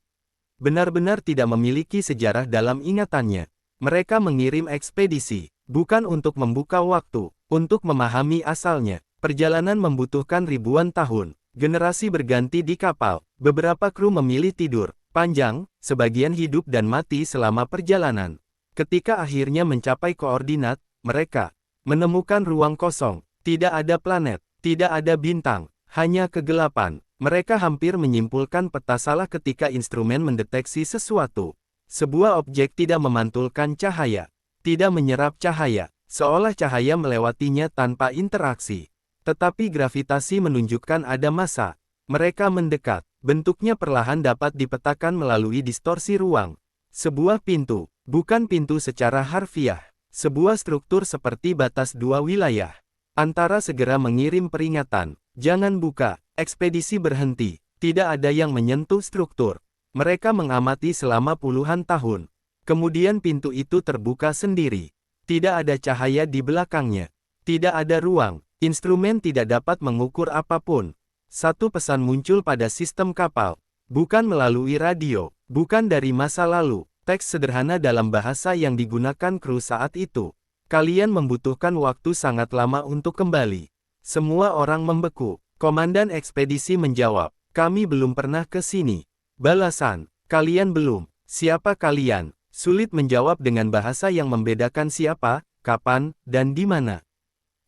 benar-benar tidak memiliki sejarah dalam ingatannya. Mereka mengirim ekspedisi, bukan untuk membuka waktu, untuk memahami asalnya. Perjalanan membutuhkan ribuan tahun. Generasi berganti di kapal, beberapa kru memilih tidur panjang, sebagian hidup dan mati selama perjalanan. Ketika akhirnya mencapai koordinat, mereka menemukan ruang kosong. Tidak ada planet, tidak ada bintang, hanya kegelapan. Mereka hampir menyimpulkan peta salah ketika instrumen mendeteksi sesuatu. Sebuah objek tidak memantulkan cahaya, tidak menyerap cahaya, seolah cahaya melewatinya tanpa interaksi. Tetapi gravitasi menunjukkan ada massa. Mereka mendekat, bentuknya perlahan dapat dipetakan melalui distorsi ruang. Sebuah pintu, bukan pintu secara harfiah, sebuah struktur seperti batas dua wilayah. Antara segera mengirim peringatan, jangan buka, ekspedisi berhenti, tidak ada yang menyentuh struktur. Mereka mengamati selama puluhan tahun. Kemudian pintu itu terbuka sendiri. Tidak ada cahaya di belakangnya. Tidak ada ruang, instrumen tidak dapat mengukur apapun. Satu pesan muncul pada sistem kapal. Bukan melalui radio, bukan dari masa lalu. Teks sederhana dalam bahasa yang digunakan kru saat itu. Kalian membutuhkan waktu sangat lama untuk kembali. Semua orang membeku. Komandan ekspedisi menjawab, kami belum pernah ke sini. Balasan, kalian belum. Siapa kalian? Sulit menjawab dengan bahasa yang membedakan siapa, kapan, dan di mana.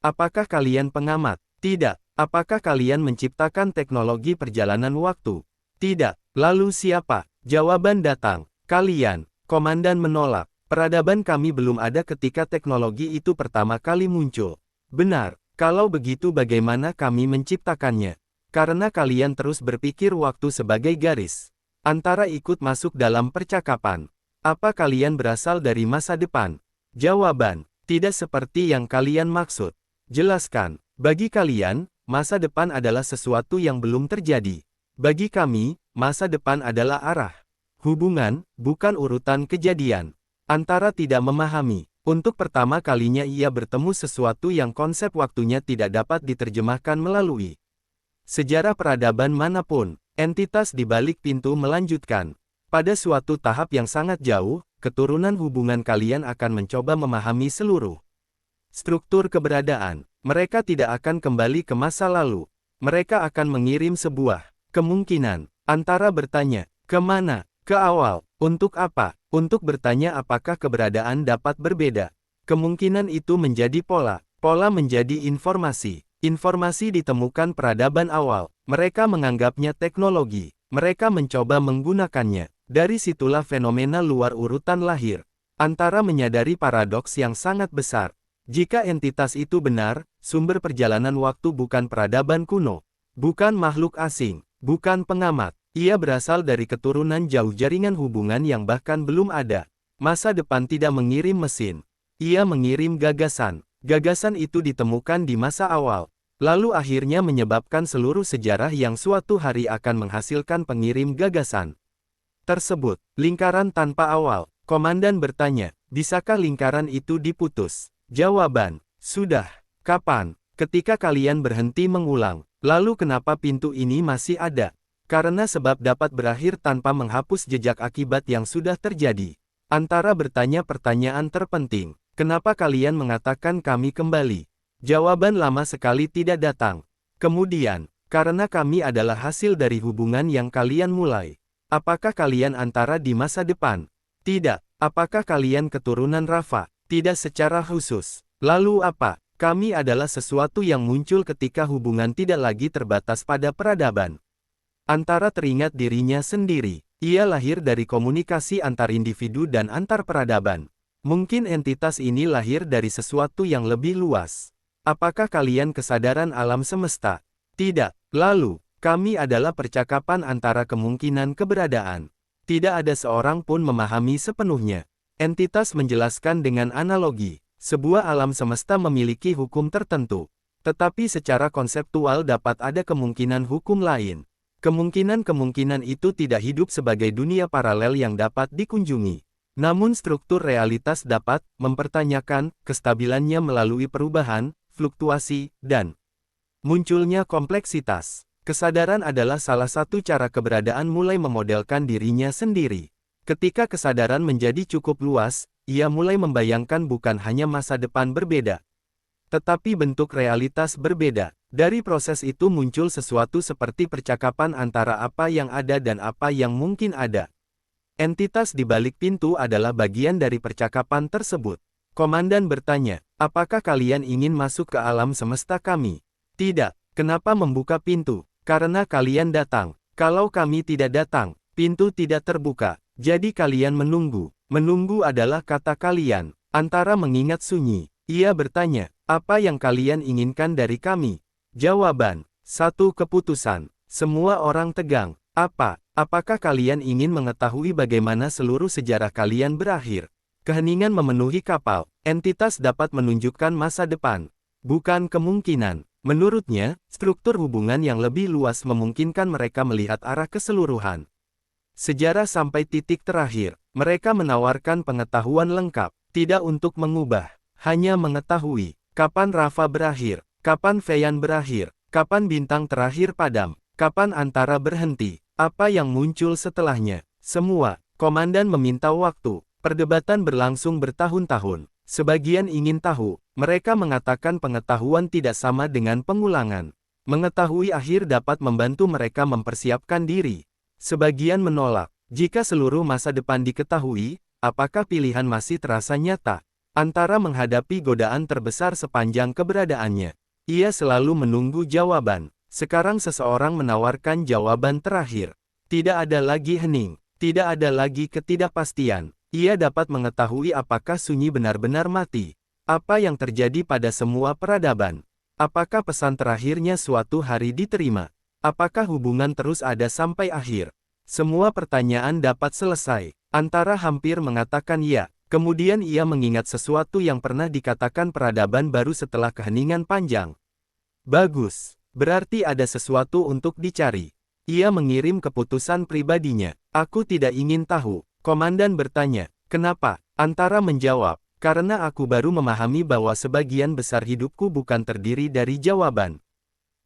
Apakah kalian pengamat? Tidak. Apakah kalian menciptakan teknologi perjalanan waktu? Tidak. Lalu siapa? Jawaban datang. Kalian. Komandan menolak. Peradaban kami belum ada ketika teknologi itu pertama kali muncul. Benar, kalau begitu bagaimana kami menciptakannya? Karena kalian terus berpikir waktu sebagai garis. Antara ikut masuk dalam percakapan. Apa kalian berasal dari masa depan? Jawaban, tidak seperti yang kalian maksud. Jelaskan, bagi kalian, masa depan adalah sesuatu yang belum terjadi. Bagi kami, masa depan adalah arah. Hubungan, bukan urutan kejadian. Antara tidak memahami. Untuk pertama kalinya ia bertemu sesuatu yang konsep waktunya tidak dapat diterjemahkan melalui sejarah peradaban manapun. Entitas di balik pintu melanjutkan. Pada suatu tahap yang sangat jauh, keturunan hubungan kalian akan mencoba memahami seluruh struktur keberadaan. Mereka tidak akan kembali ke masa lalu. Mereka akan mengirim sebuah kemungkinan. Antara bertanya, kemana? Ke awal. Untuk apa? Untuk bertanya apakah keberadaan dapat berbeda. Kemungkinan itu menjadi pola. Pola menjadi informasi. Informasi ditemukan peradaban awal. Mereka menganggapnya teknologi. Mereka mencoba menggunakannya. Dari situlah fenomena luar urutan lahir. Antara menyadari paradoks yang sangat besar. Jika entitas itu benar, sumber perjalanan waktu bukan peradaban kuno. Bukan makhluk asing. Bukan pengamat. Ia berasal dari keturunan jauh jaringan hubungan yang bahkan belum ada. Masa depan tidak mengirim mesin. Ia mengirim gagasan. Gagasan itu ditemukan di masa awal. Lalu akhirnya menyebabkan seluruh sejarah yang suatu hari akan menghasilkan pengirim gagasan tersebut. Lingkaran tanpa awal. Komandan bertanya, bisakah lingkaran itu diputus? Jawaban, sudah. Kapan? Ketika kalian berhenti mengulang. Lalu kenapa pintu ini masih ada? Karena sebab dapat berakhir tanpa menghapus jejak akibat yang sudah terjadi. Antara bertanya pertanyaan terpenting. Kenapa kalian mengatakan kami kembali? Jawaban lama sekali tidak datang. Kemudian, karena kami adalah hasil dari hubungan yang kalian mulai. Apakah kalian Antara di masa depan? Tidak. Apakah kalian keturunan Rafa? Tidak secara khusus. Lalu apa? Kami adalah sesuatu yang muncul ketika hubungan tidak lagi terbatas pada peradaban. Antara teringat dirinya sendiri. Ia lahir dari komunikasi antar individu dan antar peradaban. Mungkin entitas ini lahir dari sesuatu yang lebih luas. Apakah kalian kesadaran alam semesta? Tidak. Lalu, Kami adalah percakapan antara kemungkinan keberadaan. Tidak ada seorang pun memahami sepenuhnya. Entitas menjelaskan dengan analogi. Sebuah alam semesta memiliki hukum tertentu. Tetapi secara konseptual dapat ada kemungkinan hukum lain. Kemungkinan-kemungkinan itu tidak hidup sebagai dunia paralel yang dapat dikunjungi. Namun struktur realitas dapat mempertanyakan kestabilannya melalui perubahan, fluktuasi, dan munculnya kompleksitas. Kesadaran adalah salah satu cara keberadaan mulai memodelkan dirinya sendiri. Ketika kesadaran menjadi cukup luas, ia mulai membayangkan bukan hanya masa depan berbeda, tetapi bentuk realitas berbeda. Dari proses itu muncul sesuatu seperti percakapan antara apa yang ada dan apa yang mungkin ada. Entitas di balik pintu adalah bagian dari percakapan tersebut. Komandan bertanya, apakah kalian ingin masuk ke alam semesta kami? Tidak. Kenapa membuka pintu? Karena kalian datang. Kalau kami tidak datang, pintu tidak terbuka. Jadi kalian menunggu. Menunggu adalah kata kalian. Antara mengingat sunyi. Ia bertanya, apa yang kalian inginkan dari kami? Jawaban, satu keputusan. Semua orang tegang. Apa? Apakah kalian ingin mengetahui bagaimana seluruh sejarah kalian berakhir? Keheningan memenuhi kapal. Entitas dapat menunjukkan masa depan, bukan kemungkinan. Menurutnya, struktur hubungan yang lebih luas memungkinkan mereka melihat arah keseluruhan sejarah sampai titik terakhir. Mereka menawarkan pengetahuan lengkap, tidak untuk mengubah, hanya mengetahui kapan Rafa berakhir, kapan Feian berakhir, kapan bintang terakhir padam, kapan antara berhenti, apa yang muncul setelahnya. Semua, komandan meminta waktu. Perdebatan berlangsung bertahun-tahun. Sebagian ingin tahu, mereka mengatakan pengetahuan tidak sama dengan pengulangan. Mengetahui akhir dapat membantu mereka mempersiapkan diri. Sebagian menolak. Jika seluruh masa depan diketahui, apakah pilihan masih terasa nyata? Antara menghadapi godaan terbesar sepanjang keberadaannya. Ia selalu menunggu jawaban. Sekarang seseorang menawarkan jawaban terakhir. Tidak ada lagi hening. Tidak ada lagi ketidakpastian. Ia dapat mengetahui apakah sunyi benar-benar mati. Apa yang terjadi pada semua peradaban? Apakah pesan terakhirnya suatu hari diterima? Apakah hubungan terus ada sampai akhir? Semua pertanyaan dapat selesai. Antara hampir mengatakan ya. Kemudian ia mengingat sesuatu yang pernah dikatakan peradaban baru setelah keheningan panjang. Bagus. Berarti ada sesuatu untuk dicari. Ia mengirim keputusan pribadinya. Aku tidak ingin tahu. Komandan bertanya, kenapa? Antara menjawab, karena aku baru memahami bahwa sebagian besar hidupku bukan terdiri dari jawaban.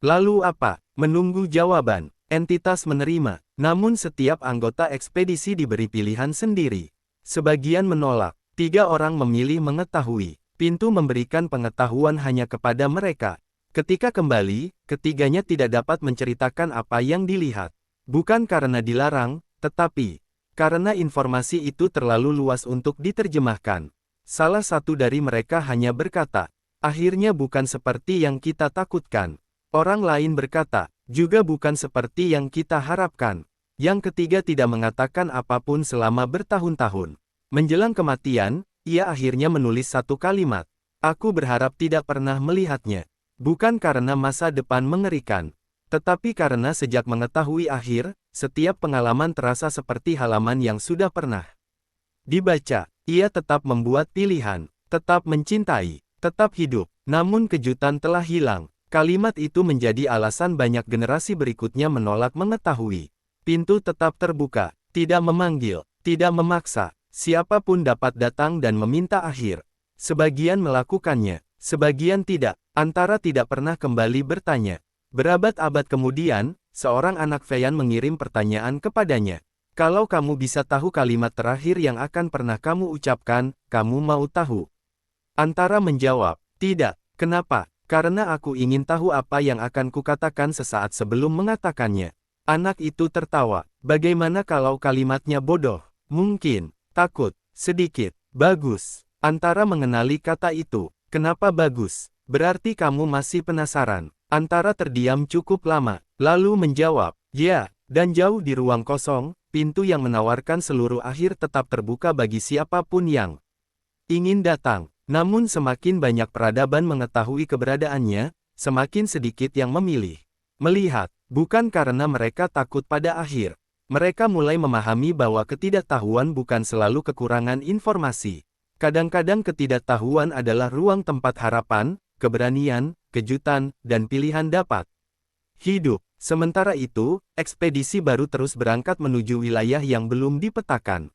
Lalu apa? Menunggu jawaban. Entitas menerima, namun setiap anggota ekspedisi diberi pilihan sendiri. Sebagian menolak. 3 orang memilih mengetahui. Pintu memberikan pengetahuan hanya kepada mereka. Ketika kembali, ketiganya tidak dapat menceritakan apa yang dilihat. Bukan karena dilarang, tetapi karena informasi itu terlalu luas untuk diterjemahkan. Salah satu dari mereka hanya berkata, akhirnya bukan seperti yang kita takutkan. Orang lain berkata, juga bukan seperti yang kita harapkan. Yang ketiga tidak mengatakan apapun selama bertahun-tahun. Menjelang kematian, ia akhirnya menulis satu kalimat. Aku berharap tidak pernah melihatnya. Bukan karena masa depan mengerikan, tetapi karena sejak mengetahui akhir, setiap pengalaman terasa seperti halaman yang sudah pernah dibaca. Ia tetap membuat pilihan, tetap mencintai, tetap hidup. Namun kejutan telah hilang. Kalimat itu menjadi alasan banyak generasi berikutnya menolak mengetahui. Pintu tetap terbuka, tidak memanggil, tidak memaksa. Siapapun dapat datang dan meminta akhir. Sebagian melakukannya, sebagian tidak. Antara tidak pernah kembali bertanya. Berabad-abad kemudian, seorang anak Feian mengirim pertanyaan kepadanya. Kalau kamu bisa tahu kalimat terakhir yang akan pernah kamu ucapkan, kamu mau tahu? Antara menjawab, tidak. Kenapa? Karena aku ingin tahu apa yang akan kukatakan sesaat sebelum mengatakannya. Anak itu tertawa. Bagaimana kalau kalimatnya bodoh? Mungkin. Takut. Sedikit. Bagus. Antara mengenali kata itu. Kenapa bagus? Berarti kamu masih penasaran. Antara terdiam cukup lama, lalu menjawab, ya, dan jauh di ruang kosong, pintu yang menawarkan seluruh akhir tetap terbuka bagi siapapun yang ingin datang. Namun semakin banyak peradaban mengetahui keberadaannya, semakin sedikit yang memilih melihat. Bukan karena mereka takut pada akhir. Mereka mulai memahami bahwa ketidaktahuan bukan selalu kekurangan informasi. Kadang-kadang ketidaktahuan adalah ruang tempat harapan, keberanian, kejutan, dan pilihan dapat hidup. Sementara itu, ekspedisi baru terus berangkat menuju wilayah yang belum dipetakan.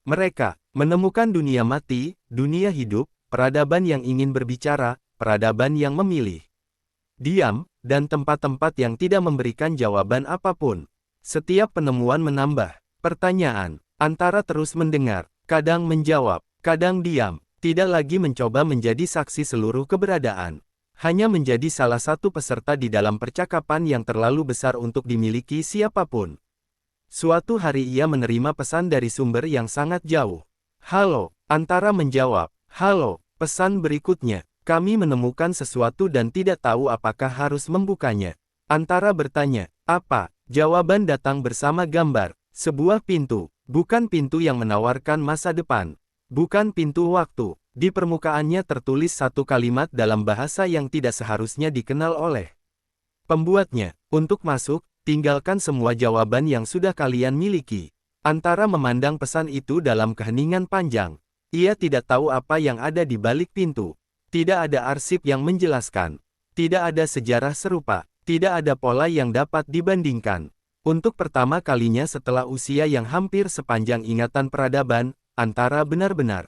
Mereka menemukan dunia mati, dunia hidup, peradaban yang ingin berbicara, peradaban yang memilih diam, dan tempat-tempat yang tidak memberikan jawaban apapun. Setiap penemuan menambah pertanyaan. Antara terus mendengar, kadang menjawab, kadang diam, tidak lagi mencoba menjadi saksi seluruh keberadaan. Hanya menjadi salah satu peserta di dalam percakapan yang terlalu besar untuk dimiliki siapapun. Suatu hari ia menerima pesan dari sumber yang sangat jauh. Halo, Antara menjawab. Halo, pesan berikutnya. Kami menemukan sesuatu dan tidak tahu apakah harus membukanya. Antara bertanya, apa? Jawaban datang bersama gambar. Sebuah pintu. Bukan pintu yang menawarkan masa depan. Bukan pintu waktu. Di permukaannya tertulis satu kalimat dalam bahasa yang tidak seharusnya dikenal oleh pembuatnya. Untuk masuk, tinggalkan semua jawaban yang sudah kalian miliki. Antara memandang pesan itu dalam keheningan panjang. Ia tidak tahu apa yang ada di balik pintu. Tidak ada arsip yang menjelaskan. Tidak ada sejarah serupa. Tidak ada pola yang dapat dibandingkan. Untuk pertama kalinya setelah usia yang hampir sepanjang ingatan peradaban, Antara benar-benar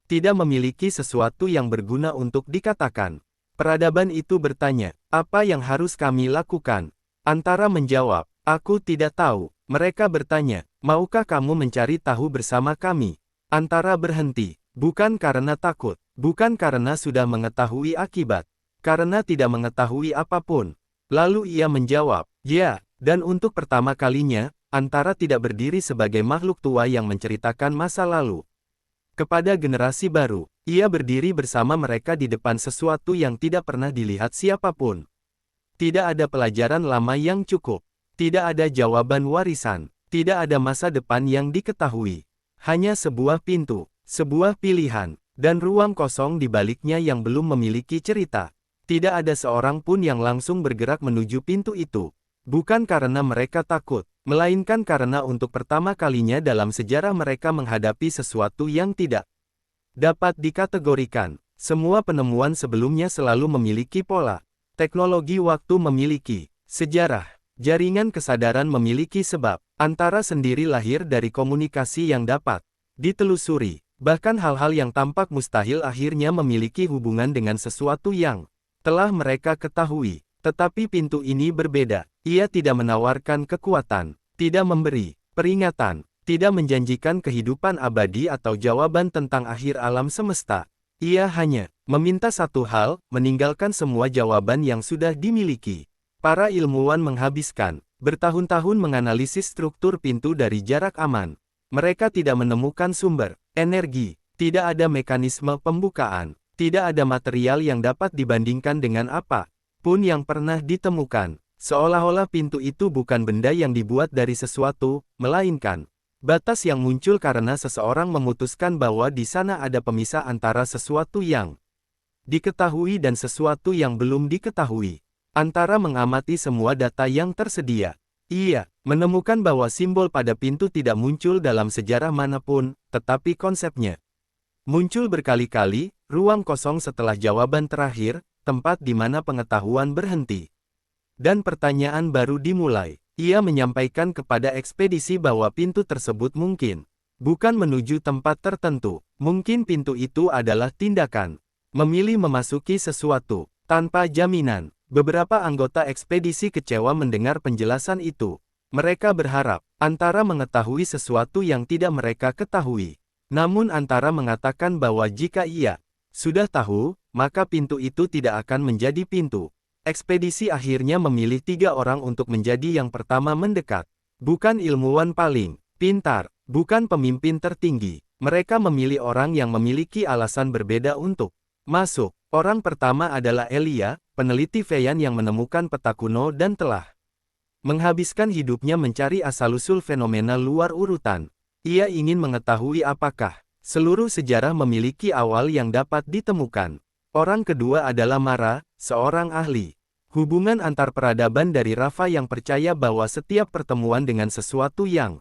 tidak memiliki sesuatu yang berguna untuk dikatakan. Peradaban itu bertanya, apa yang harus kami lakukan? Antara menjawab, aku tidak tahu. Mereka bertanya, maukah kamu mencari tahu bersama kami? Antara berhenti, bukan karena takut, bukan karena sudah mengetahui akibat, karena tidak mengetahui apapun. Lalu ia menjawab, ya, dan untuk pertama kalinya, Antara tidak berdiri sebagai makhluk tua yang menceritakan masa lalu kepada generasi baru. Ia berdiri bersama mereka di depan sesuatu yang tidak pernah dilihat siapapun. Tidak ada pelajaran lama yang cukup. Tidak ada jawaban warisan. Tidak ada masa depan yang diketahui. Hanya sebuah pintu, sebuah pilihan, dan ruang kosong di baliknya yang belum memiliki cerita. Tidak ada seorang pun yang langsung bergerak menuju pintu itu. Bukan karena mereka takut, melainkan karena untuk pertama kalinya dalam sejarah mereka menghadapi sesuatu yang tidak dapat dikategorikan. Semua penemuan sebelumnya selalu memiliki pola. Teknologi waktu memiliki sejarah. Jaringan kesadaran memiliki sebab. Antara sendiri lahir dari komunikasi yang dapat ditelusuri. Bahkan hal-hal yang tampak mustahil akhirnya memiliki hubungan dengan sesuatu yang telah mereka ketahui. Tetapi pintu ini berbeda. Ia tidak menawarkan kekuatan, tidak memberi peringatan, tidak menjanjikan kehidupan abadi atau jawaban tentang akhir alam semesta. Ia hanya meminta satu hal, meninggalkan semua jawaban yang sudah dimiliki. Para ilmuwan menghabiskan bertahun-tahun menganalisis struktur pintu dari jarak aman. Mereka tidak menemukan sumber energi, tidak ada mekanisme pembukaan, tidak ada material yang dapat dibandingkan dengan apa pun yang pernah ditemukan. Seolah-olah pintu itu bukan benda yang dibuat dari sesuatu, melainkan batas yang muncul karena seseorang memutuskan bahwa di sana ada pemisah antara sesuatu yang diketahui dan sesuatu yang belum diketahui. Antara mengamati semua data yang tersedia. Ia menemukan bahwa simbol pada pintu tidak muncul dalam sejarah manapun, tetapi konsepnya muncul berkali-kali, ruang kosong setelah jawaban terakhir, tempat di mana pengetahuan berhenti. Dan pertanyaan baru dimulai. Ia menyampaikan kepada ekspedisi bahwa pintu tersebut mungkin bukan menuju tempat tertentu. Mungkin pintu itu adalah tindakan memilih memasuki sesuatu tanpa jaminan. Beberapa anggota ekspedisi kecewa mendengar penjelasan itu. Mereka berharap Antara mengetahui sesuatu yang tidak mereka ketahui. Namun Antara mengatakan bahwa jika ia sudah tahu, maka pintu itu tidak akan menjadi pintu. Ekspedisi akhirnya memilih 3 orang untuk menjadi yang pertama mendekat. Bukan ilmuwan paling pintar, bukan pemimpin tertinggi. Mereka memilih orang yang memiliki alasan berbeda untuk masuk. Orang pertama adalah Elia, peneliti Feyan yang menemukan peta kuno dan telah menghabiskan hidupnya mencari asal-usul fenomena luar urutan. Ia ingin mengetahui apakah seluruh sejarah memiliki awal yang dapat ditemukan. Orang kedua adalah Mara, seorang ahli Hubungan antar peradaban dari Rafa yang percaya bahwa setiap pertemuan dengan sesuatu yang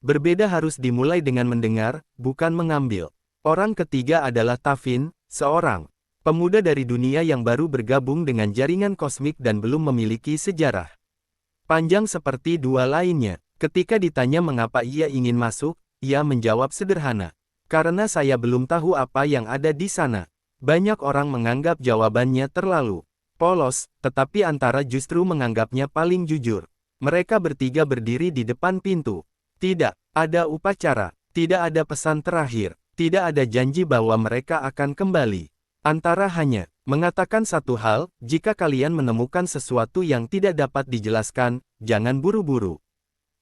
berbeda harus dimulai dengan mendengar, bukan mengambil. Orang ketiga adalah Tafin, seorang pemuda dari dunia yang baru bergabung dengan jaringan kosmik dan belum memiliki sejarah panjang seperti dua lainnya. Ketika ditanya mengapa ia ingin masuk, ia menjawab sederhana. Karena saya belum tahu apa yang ada di sana. Banyak orang menganggap jawabannya terlalu polos, tetapi Antara justru menganggapnya paling jujur. Mereka bertiga berdiri di depan pintu. Tidak ada upacara, tidak ada pesan terakhir, tidak ada janji bahwa mereka akan kembali. Antara hanya mengatakan satu hal, jika kalian menemukan sesuatu yang tidak dapat dijelaskan, jangan buru-buru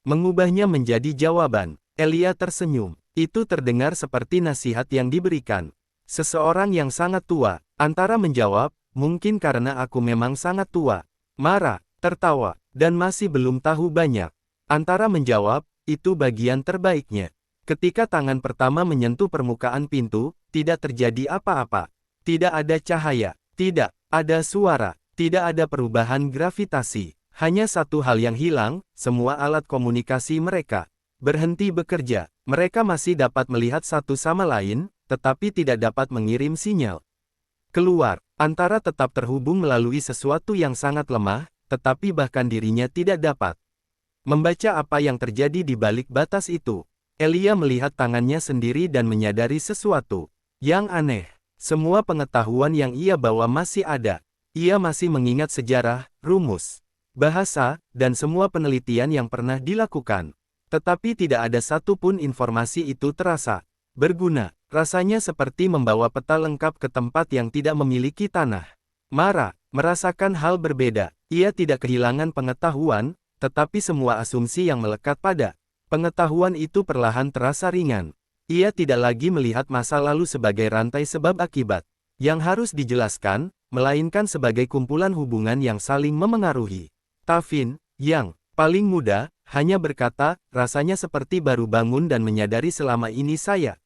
mengubahnya menjadi jawaban. Elia tersenyum. Itu terdengar seperti nasihat yang diberikan seseorang yang sangat tua. Antara menjawab, mungkin karena aku memang sangat tua. Mara tertawa, dan masih belum tahu banyak. Antara menjawab, itu bagian terbaiknya. Ketika tangan pertama menyentuh permukaan pintu, tidak terjadi apa-apa. Tidak ada cahaya, tidak ada suara, tidak ada perubahan gravitasi. Hanya satu hal yang hilang, semua alat komunikasi mereka berhenti bekerja. Mereka masih dapat melihat satu sama lain, tetapi tidak dapat mengirim sinyal keluar. Antara tetap terhubung melalui sesuatu yang sangat lemah, tetapi bahkan dirinya tidak dapat membaca apa yang terjadi di balik batas itu. Elia melihat tangannya sendiri dan menyadari sesuatu yang aneh. Semua pengetahuan yang ia bawa masih ada. Ia masih mengingat sejarah, rumus, bahasa, dan semua penelitian yang pernah dilakukan. Tetapi tidak ada satupun informasi itu terasa berguna. Rasanya seperti membawa peta lengkap ke tempat yang tidak memiliki tanah. Mara merasakan hal berbeda. Ia tidak kehilangan pengetahuan, tetapi semua asumsi yang melekat pada pengetahuan itu perlahan terasa ringan. Ia tidak lagi melihat masa lalu sebagai rantai sebab akibat yang harus dijelaskan, melainkan sebagai kumpulan hubungan yang saling memengaruhi. Tafin, yang paling muda, hanya berkata, rasanya seperti baru bangun dan menyadari selama ini saya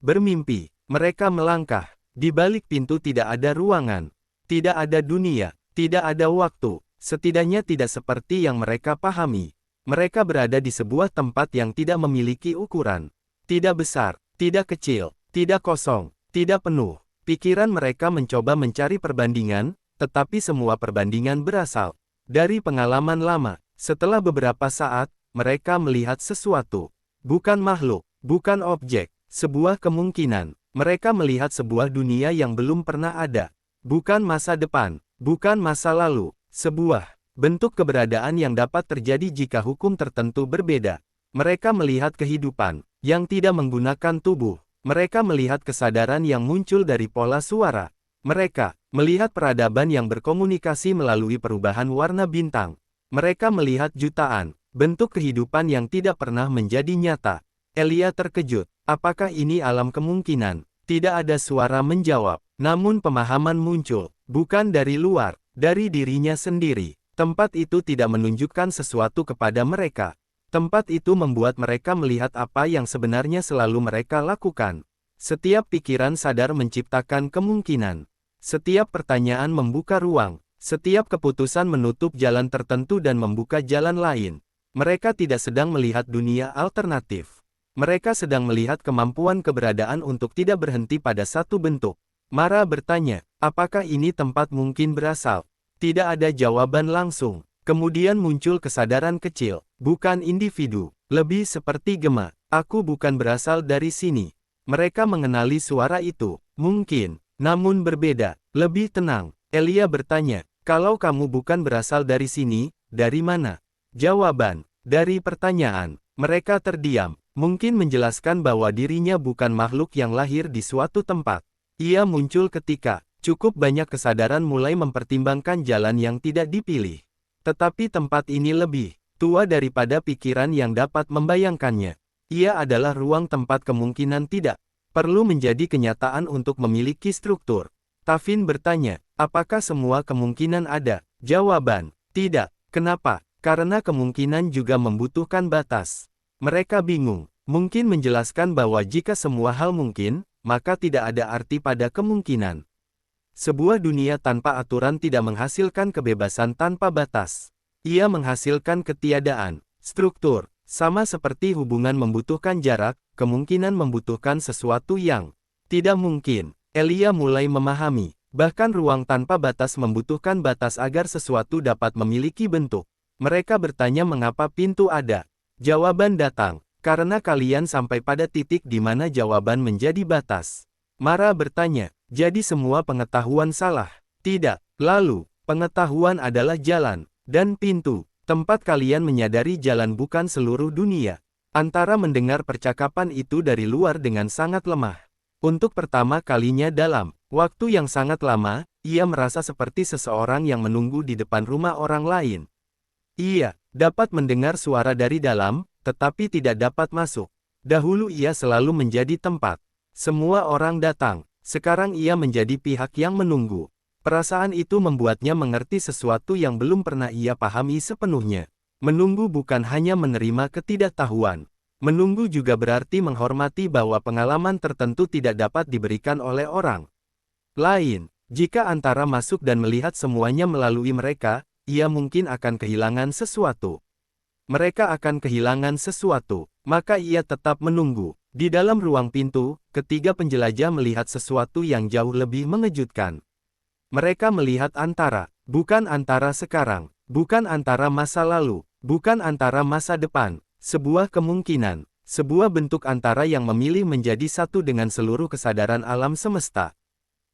bermimpi. Mereka melangkah. Di balik pintu tidak ada ruangan. Tidak ada dunia. Tidak ada waktu. Setidaknya tidak seperti yang mereka pahami. Mereka berada di sebuah tempat yang tidak memiliki ukuran. Tidak besar, tidak kecil, tidak kosong, tidak penuh. Pikiran mereka mencoba mencari perbandingan, tetapi semua perbandingan berasal dari pengalaman lama. Setelah beberapa saat, mereka melihat sesuatu. Bukan makhluk, bukan objek, sebuah kemungkinan. Mereka melihat sebuah dunia yang belum pernah ada. Bukan masa depan, bukan masa lalu. Sebuah bentuk keberadaan yang dapat terjadi jika hukum tertentu berbeda. Mereka melihat kehidupan yang tidak menggunakan tubuh. Mereka melihat kesadaran yang muncul dari pola suara. Mereka melihat peradaban yang berkomunikasi melalui perubahan warna bintang. Mereka melihat jutaan bentuk kehidupan yang tidak pernah menjadi nyata. Elia terkejut. Apakah ini alam kemungkinan? Tidak ada suara menjawab. Namun pemahaman muncul, bukan dari luar, dari dirinya sendiri. Tempat itu tidak menunjukkan sesuatu kepada mereka. Tempat itu membuat mereka melihat apa yang sebenarnya selalu mereka lakukan. Setiap pikiran sadar menciptakan kemungkinan. Setiap pertanyaan membuka ruang. Setiap keputusan menutup jalan tertentu dan membuka jalan lain. Mereka tidak sedang melihat dunia alternatif. Mereka sedang melihat kemampuan keberadaan untuk tidak berhenti pada satu bentuk. Mara bertanya, apakah ini tempat mungkin berasal? Tidak ada jawaban langsung. Kemudian muncul kesadaran kecil, bukan individu, lebih seperti gema. Aku bukan berasal dari sini. Mereka mengenali suara itu, mungkin, namun berbeda, lebih tenang. Elia bertanya, kalau kamu bukan berasal dari sini, dari mana? Jawaban, dari pertanyaan. Mereka terdiam, mungkin menjelaskan bahwa dirinya bukan makhluk yang lahir di suatu tempat. Ia muncul ketika cukup banyak kesadaran mulai mempertimbangkan jalan yang tidak dipilih. Tetapi tempat ini lebih tua daripada pikiran yang dapat membayangkannya. Ia adalah ruang tempat kemungkinan tidak perlu menjadi kenyataan untuk memiliki struktur. Tafin bertanya, apakah semua kemungkinan ada? Jawaban, tidak. Kenapa? Karena kemungkinan juga membutuhkan batas. Mereka bingung. Mungkin menjelaskan bahwa jika semua hal mungkin, maka tidak ada arti pada kemungkinan. Sebuah dunia tanpa aturan tidak menghasilkan kebebasan tanpa batas. Ia menghasilkan ketiadaan, struktur, sama seperti hubungan membutuhkan jarak, kemungkinan membutuhkan sesuatu yang tidak mungkin. Elia mulai memahami, bahkan ruang tanpa batas membutuhkan batas agar sesuatu dapat memiliki bentuk. Mereka bertanya mengapa pintu ada. Jawaban datang, karena kalian sampai pada titik di mana jawaban menjadi batas. Mara bertanya, jadi semua pengetahuan salah? Tidak. Lalu, pengetahuan adalah jalan, dan pintu, tempat kalian menyadari jalan bukan seluruh dunia. Antara mendengar percakapan itu dari luar dengan sangat lemah. Untuk pertama kalinya dalam waktu yang sangat lama, ia merasa seperti seseorang yang menunggu di depan rumah orang lain. Ia dapat mendengar suara dari dalam, tetapi tidak dapat masuk. Dahulu ia selalu menjadi tempat. Semua orang datang, sekarang ia menjadi pihak yang menunggu. Perasaan itu membuatnya mengerti sesuatu yang belum pernah ia pahami sepenuhnya. Menunggu bukan hanya menerima ketidaktahuan. Menunggu juga berarti menghormati bahwa pengalaman tertentu tidak dapat diberikan oleh orang lain. Jika antara masuk dan melihat semuanya melalui mereka, ia mungkin akan kehilangan sesuatu. Mereka akan kehilangan sesuatu, maka ia tetap menunggu. Di dalam ruang pintu, ketiga penjelajah melihat sesuatu yang jauh lebih mengejutkan. Mereka melihat antara, bukan antara sekarang, bukan antara masa lalu, bukan antara masa depan, sebuah kemungkinan, sebuah bentuk antara yang memilih menjadi satu dengan seluruh kesadaran alam semesta.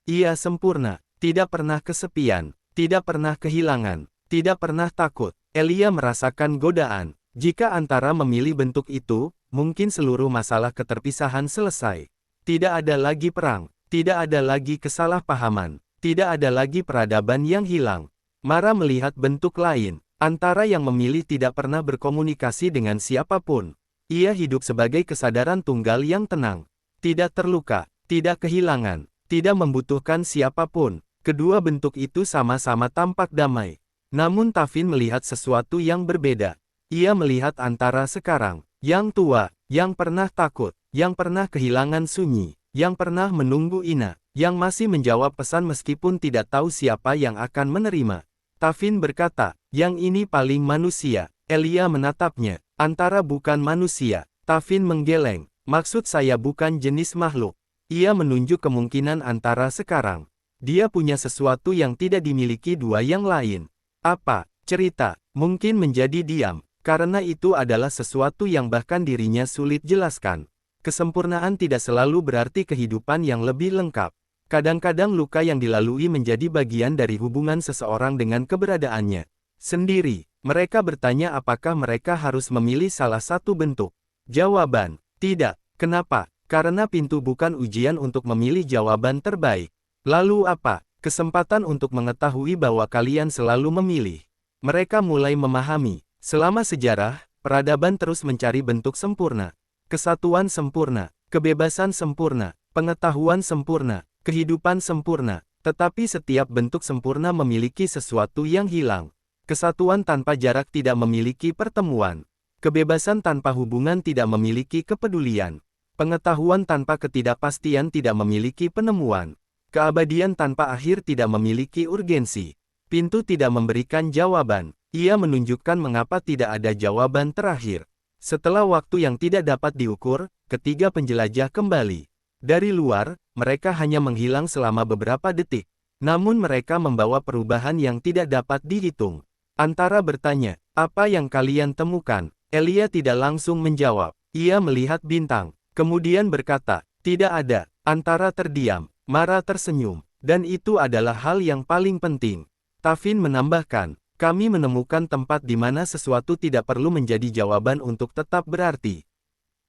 Ia sempurna, tidak pernah kesepian, tidak pernah kehilangan, tidak pernah takut. Elia merasakan godaan. Jika antara memilih bentuk itu, mungkin seluruh masalah keterpisahan selesai. Tidak ada lagi perang, tidak ada lagi kesalahpahaman, tidak ada lagi peradaban yang hilang. Mara melihat bentuk lain, antara yang memilih tidak pernah berkomunikasi dengan siapapun. Ia hidup sebagai kesadaran tunggal yang tenang, tidak terluka, tidak kehilangan, tidak membutuhkan siapapun. Kedua bentuk itu sama-sama tampak damai. Namun Tafin melihat sesuatu yang berbeda. Ia melihat antara sekarang, yang tua, yang pernah takut, yang pernah kehilangan sunyi, yang pernah menunggu Ina, yang masih menjawab pesan meskipun tidak tahu siapa yang akan menerima. Tafin berkata, yang ini paling manusia. Elia menatapnya, antara bukan manusia. Tafin menggeleng, maksud saya bukan jenis makhluk. Ia menunjuk kemungkinan antara sekarang. Dia punya sesuatu yang tidak dimiliki dua yang lain. Apa? Cerita, mungkin menjadi diam. Karena itu adalah sesuatu yang bahkan dirinya sulit jelaskan. Kesempurnaan tidak selalu berarti kehidupan yang lebih lengkap. Kadang-kadang luka yang dilalui menjadi bagian dari hubungan seseorang dengan keberadaannya sendiri. Mereka bertanya apakah mereka harus memilih salah satu bentuk. Jawaban, tidak. Kenapa? Karena pintu bukan ujian untuk memilih jawaban terbaik. Lalu apa? Kesempatan untuk mengetahui bahwa kalian selalu memilih. Mereka mulai memahami. Selama sejarah, peradaban terus mencari bentuk sempurna. Kesatuan sempurna, kebebasan sempurna, pengetahuan sempurna, kehidupan sempurna. Tetapi setiap bentuk sempurna memiliki sesuatu yang hilang. Kesatuan tanpa jarak tidak memiliki pertemuan. Kebebasan tanpa hubungan tidak memiliki kepedulian. Pengetahuan tanpa ketidakpastian tidak memiliki penemuan. Keabadian tanpa akhir tidak memiliki urgensi. Pintu tidak memberikan jawaban. Ia menunjukkan mengapa tidak ada jawaban terakhir. Setelah waktu yang tidak dapat diukur, ketiga penjelajah kembali. Dari luar, mereka hanya menghilang selama beberapa detik. Namun mereka membawa perubahan yang tidak dapat dihitung. Antara bertanya, apa yang kalian temukan? Elia tidak langsung menjawab. Ia melihat bintang. Kemudian berkata, tidak ada. Antara terdiam. Mara tersenyum. Dan itu adalah hal yang paling penting. Tafin menambahkan, kami menemukan tempat di mana sesuatu tidak perlu menjadi jawaban untuk tetap berarti.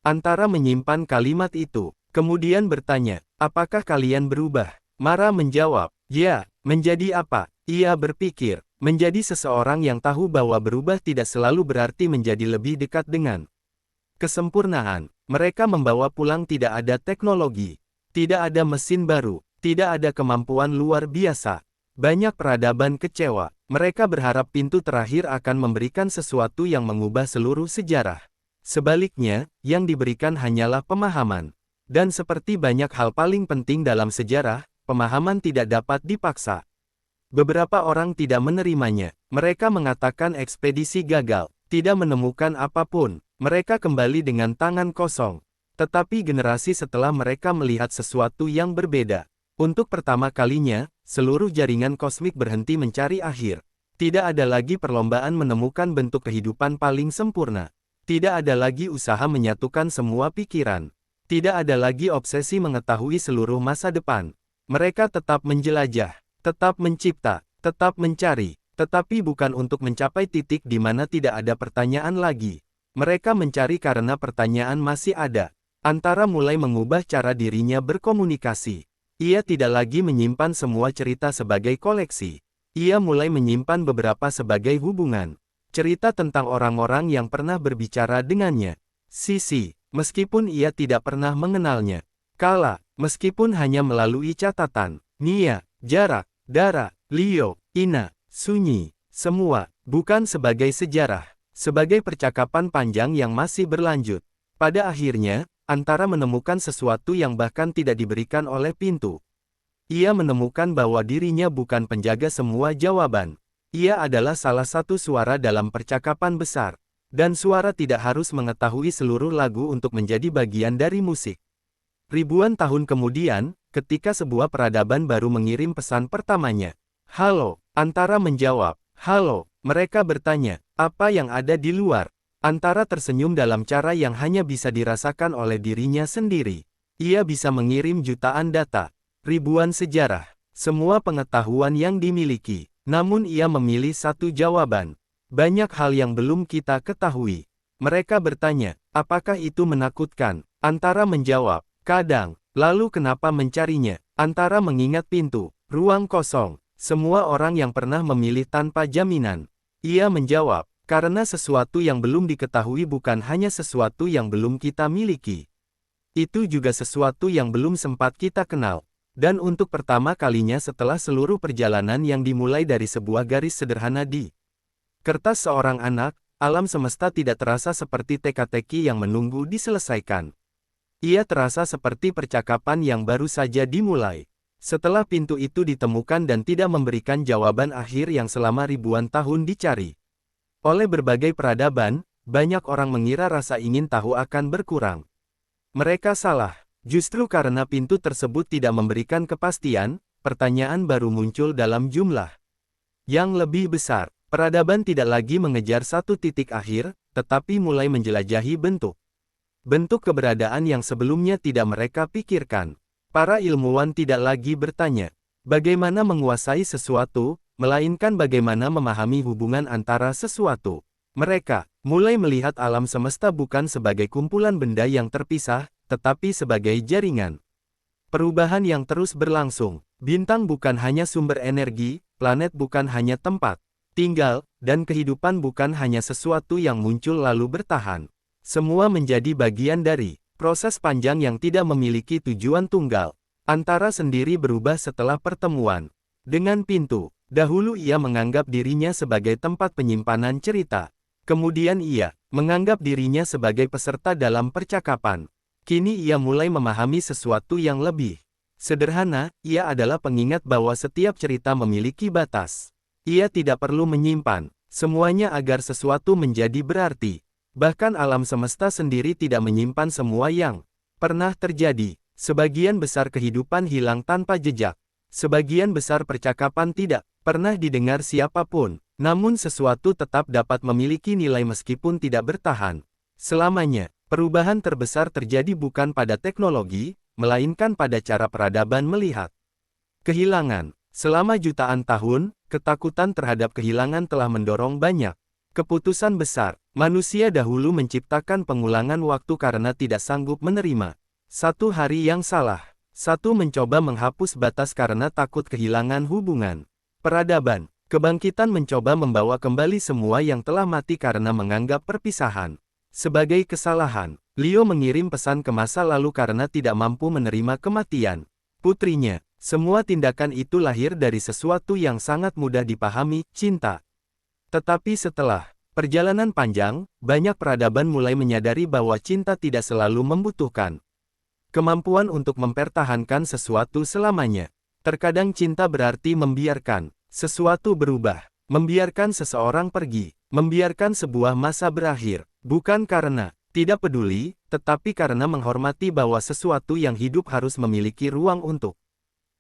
Antara menyimpan kalimat itu, kemudian bertanya, apakah kalian berubah? Mara menjawab, ya, menjadi apa? Ia berpikir, menjadi seseorang yang tahu bahwa berubah tidak selalu berarti menjadi lebih dekat dengan kesempurnaan. Mereka membawa pulang tidak ada teknologi, tidak ada mesin baru, tidak ada kemampuan luar biasa. Banyak peradaban kecewa. Mereka berharap pintu terakhir akan memberikan sesuatu yang mengubah seluruh sejarah. Sebaliknya, yang diberikan hanyalah pemahaman. Dan seperti banyak hal paling penting dalam sejarah, pemahaman tidak dapat dipaksa. Beberapa orang tidak menerimanya. Mereka mengatakan ekspedisi gagal, tidak menemukan apapun. Mereka kembali dengan tangan kosong. Tetapi generasi setelah mereka melihat sesuatu yang berbeda. Untuk pertama kalinya, seluruh jaringan kosmik berhenti mencari akhir. Tidak ada lagi perlombaan menemukan bentuk kehidupan paling sempurna. Tidak ada lagi usaha menyatukan semua pikiran. Tidak ada lagi obsesi mengetahui seluruh masa depan. Mereka tetap menjelajah, tetap mencipta, tetap mencari, tetapi bukan untuk mencapai titik di mana tidak ada pertanyaan lagi. Mereka mencari karena pertanyaan masih ada. Antara mulai mengubah cara dirinya berkomunikasi. Ia tidak lagi menyimpan semua cerita sebagai koleksi. Ia mulai menyimpan beberapa sebagai hubungan. Cerita tentang orang-orang yang pernah berbicara dengannya. Sisi, meskipun ia tidak pernah mengenalnya. Kala, meskipun hanya melalui catatan. Nia, jarak, Dara, Leo, Ina, Sunyi, semua, bukan sebagai sejarah. Sebagai percakapan panjang yang masih berlanjut. Pada akhirnya, Antara menemukan sesuatu yang bahkan tidak diberikan oleh pintu. Ia menemukan bahwa dirinya bukan penjaga semua jawaban. Ia adalah salah satu suara dalam percakapan besar. Dan suara tidak harus mengetahui seluruh lagu untuk menjadi bagian dari musik. Ribuan tahun kemudian, ketika sebuah peradaban baru mengirim pesan pertamanya. Halo, Antara menjawab. Halo, mereka bertanya, apa yang ada di luar? Antara tersenyum dalam cara yang hanya bisa dirasakan oleh dirinya sendiri. Ia bisa mengirim jutaan data, ribuan sejarah, semua pengetahuan yang dimiliki. Namun ia memilih satu jawaban. Banyak hal yang belum kita ketahui. Mereka bertanya, apakah itu menakutkan? Antara menjawab, kadang. Lalu kenapa mencarinya? Antara mengingat pintu, ruang kosong, semua orang yang pernah memilih tanpa jaminan. Ia menjawab, karena sesuatu yang belum diketahui bukan hanya sesuatu yang belum kita miliki. Itu juga sesuatu yang belum sempat kita kenal. Dan untuk pertama kalinya setelah seluruh perjalanan yang dimulai dari sebuah garis sederhana di kertas seorang anak, alam semesta tidak terasa seperti teka-teki yang menunggu diselesaikan. Ia terasa seperti percakapan yang baru saja dimulai. Setelah pintu itu ditemukan dan tidak memberikan jawaban akhir yang selama ribuan tahun dicari. Oleh berbagai peradaban, banyak orang mengira rasa ingin tahu akan berkurang. Mereka salah. Justru karena pintu tersebut tidak memberikan kepastian, pertanyaan baru muncul dalam jumlah yang lebih besar. Peradaban tidak lagi mengejar satu titik akhir, tetapi mulai menjelajahi bentuk. Bentuk keberadaan yang sebelumnya tidak mereka pikirkan. Para ilmuwan tidak lagi bertanya, bagaimana menguasai sesuatu, melainkan bagaimana memahami hubungan antara sesuatu. Mereka mulai melihat alam semesta bukan sebagai kumpulan benda yang terpisah, tetapi sebagai jaringan. Perubahan yang terus berlangsung. Bintang bukan hanya sumber energi, planet bukan hanya tempat tinggal, dan kehidupan bukan hanya sesuatu yang muncul lalu bertahan. Semua menjadi bagian dari proses panjang yang tidak memiliki tujuan tunggal. Antara sendiri berubah setelah pertemuan dengan pintu. Dahulu ia menganggap dirinya sebagai tempat penyimpanan cerita. Kemudian ia menganggap dirinya sebagai peserta dalam percakapan. Kini ia mulai memahami sesuatu yang lebih sederhana. Ia adalah pengingat bahwa setiap cerita memiliki batas. Ia tidak perlu menyimpan semuanya agar sesuatu menjadi berarti. Bahkan alam semesta sendiri tidak menyimpan semua yang pernah terjadi. Sebagian besar kehidupan hilang tanpa jejak. Sebagian besar percakapan tidak pernah didengar siapapun, namun sesuatu tetap dapat memiliki nilai meskipun tidak bertahan selamanya. Perubahan terbesar terjadi bukan pada teknologi, melainkan pada cara peradaban melihat kehilangan. Selama jutaan tahun, ketakutan terhadap kehilangan telah mendorong banyak keputusan besar. Manusia dahulu menciptakan pengulangan waktu karena tidak sanggup menerima satu hari yang salah. Satu mencoba menghapus batas karena takut kehilangan hubungan. Peradaban, kebangkitan mencoba membawa kembali semua yang telah mati karena menganggap perpisahan sebagai kesalahan. Leo mengirim pesan ke masa lalu karena tidak mampu menerima kematian putrinya. Semua tindakan itu lahir dari sesuatu yang sangat mudah dipahami, cinta. Tetapi setelah perjalanan panjang, banyak peradaban mulai menyadari bahwa cinta tidak selalu membutuhkan kemampuan untuk mempertahankan sesuatu selamanya. Terkadang cinta berarti membiarkan sesuatu berubah, membiarkan seseorang pergi, membiarkan sebuah masa berakhir, bukan karena tidak peduli, tetapi karena menghormati bahwa sesuatu yang hidup harus memiliki ruang untuk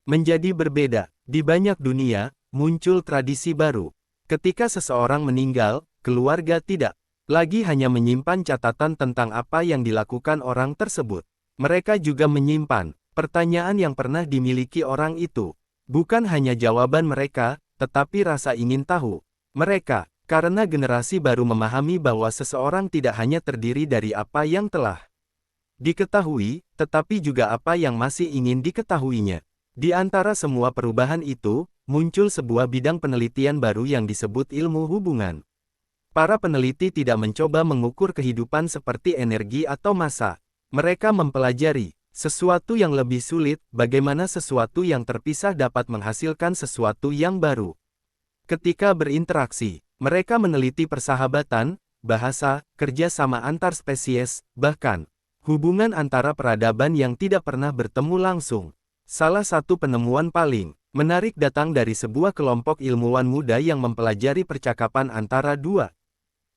menjadi berbeda. Di banyak dunia, muncul tradisi baru. Ketika seseorang meninggal, keluarga tidak lagi hanya menyimpan catatan tentang apa yang dilakukan orang tersebut. Mereka juga menyimpan pertanyaan yang pernah dimiliki orang itu. Bukan hanya jawaban mereka, tetapi rasa ingin tahu mereka, karena generasi baru memahami bahwa seseorang tidak hanya terdiri dari apa yang telah diketahui, tetapi juga apa yang masih ingin diketahuinya. Di antara semua perubahan itu, muncul sebuah bidang penelitian baru yang disebut ilmu hubungan. Para peneliti tidak mencoba mengukur kehidupan seperti energi atau massa. Mereka mempelajari sesuatu yang lebih sulit, bagaimana sesuatu yang terpisah dapat menghasilkan sesuatu yang baru. Ketika berinteraksi, mereka meneliti persahabatan, bahasa, kerjasama antar spesies, bahkan hubungan antara peradaban yang tidak pernah bertemu langsung. Salah satu penemuan paling menarik datang dari sebuah kelompok ilmuwan muda yang mempelajari percakapan antara dua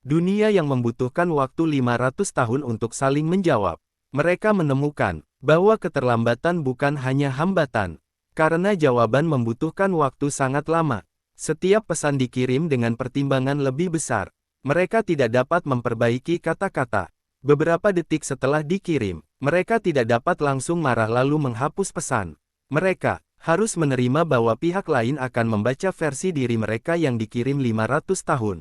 dunia yang membutuhkan waktu 500 tahun untuk saling menjawab. Mereka menemukan bahwa keterlambatan bukan hanya hambatan, karena jawaban membutuhkan waktu sangat lama. Setiap pesan dikirim dengan pertimbangan lebih besar. Mereka tidak dapat memperbaiki kata-kata. Beberapa detik setelah dikirim, mereka tidak dapat langsung marah lalu menghapus pesan. Mereka harus menerima bahwa pihak lain akan membaca versi diri mereka yang dikirim 500 tahun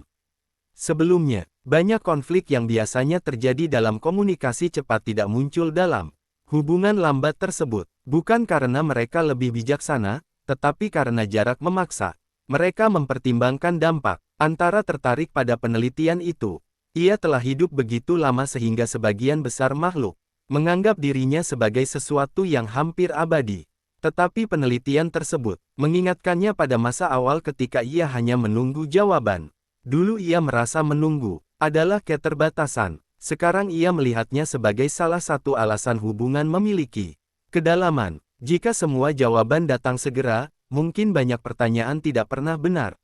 sebelumnya. Banyak konflik yang biasanya terjadi dalam komunikasi cepat tidak muncul dalam hubungan lambat tersebut, bukan karena mereka lebih bijaksana, tetapi karena jarak memaksa. Mereka mempertimbangkan dampak antara tertarik pada penelitian itu. Ia telah hidup begitu lama sehingga sebagian besar makhluk menganggap dirinya sebagai sesuatu yang hampir abadi. Tetapi penelitian tersebut mengingatkannya pada masa awal ketika ia hanya menunggu jawaban. Dulu ia merasa menunggu adalah keterbatasan. Sekarang ia melihatnya sebagai salah satu alasan hubungan memiliki kedalaman. Jika semua jawaban datang segera, mungkin banyak pertanyaan tidak pernah benar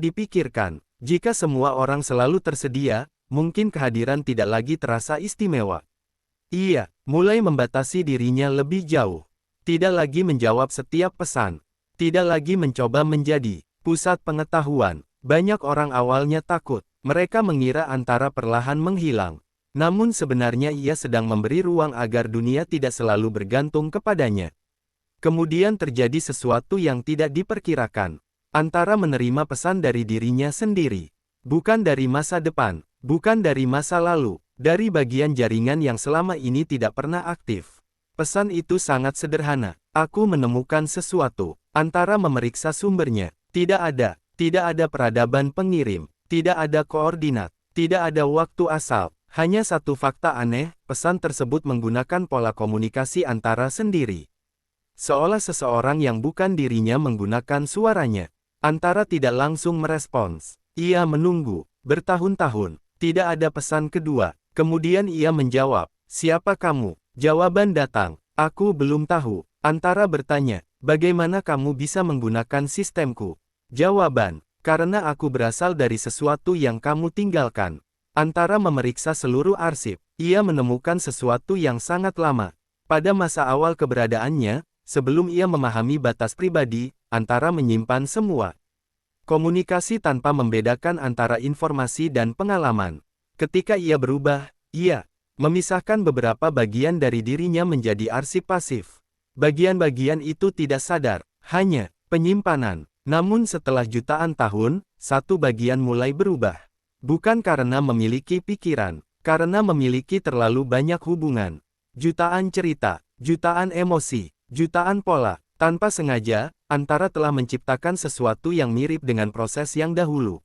dipikirkan. Jika semua orang selalu tersedia, mungkin kehadiran tidak lagi terasa istimewa. Ia mulai membatasi dirinya lebih jauh. Tidak lagi menjawab setiap pesan. Tidak lagi mencoba menjadi pusat pengetahuan. Banyak orang awalnya takut. Mereka mengira antara perlahan menghilang. Namun sebenarnya ia sedang memberi ruang agar dunia tidak selalu bergantung kepadanya. Kemudian terjadi sesuatu yang tidak diperkirakan. Antara menerima pesan dari dirinya sendiri. Bukan dari masa depan. Bukan dari masa lalu. Dari bagian jaringan yang selama ini tidak pernah aktif. Pesan itu sangat sederhana. Aku menemukan sesuatu. Antara memeriksa sumbernya. Tidak ada peradaban pengirim. Tidak ada koordinat, tidak ada waktu asal, hanya satu fakta aneh, pesan tersebut menggunakan pola komunikasi antara sendiri. Seolah seseorang yang bukan dirinya menggunakan suaranya. Antara tidak langsung merespons. Ia menunggu, bertahun-tahun, tidak ada pesan kedua. Kemudian ia menjawab, siapa kamu? Jawaban datang, aku belum tahu. Antara bertanya, bagaimana kamu bisa menggunakan sistemku? Jawaban, karena aku berasal dari sesuatu yang kamu tinggalkan. Antara memeriksa seluruh arsip, ia menemukan sesuatu yang sangat lama. Pada masa awal keberadaannya, sebelum ia memahami batas pribadi, Antara menyimpan semua komunikasi tanpa membedakan antara informasi dan pengalaman. Ketika ia berubah, ia memisahkan beberapa bagian dari dirinya menjadi arsip pasif. Bagian-bagian itu tidak sadar, hanya penyimpanan. Namun setelah jutaan tahun, satu bagian mulai berubah. Bukan karena memiliki pikiran, karena memiliki terlalu banyak hubungan. Jutaan cerita, jutaan emosi, jutaan pola. Tanpa sengaja, Antara telah menciptakan sesuatu yang mirip dengan proses yang dahulu.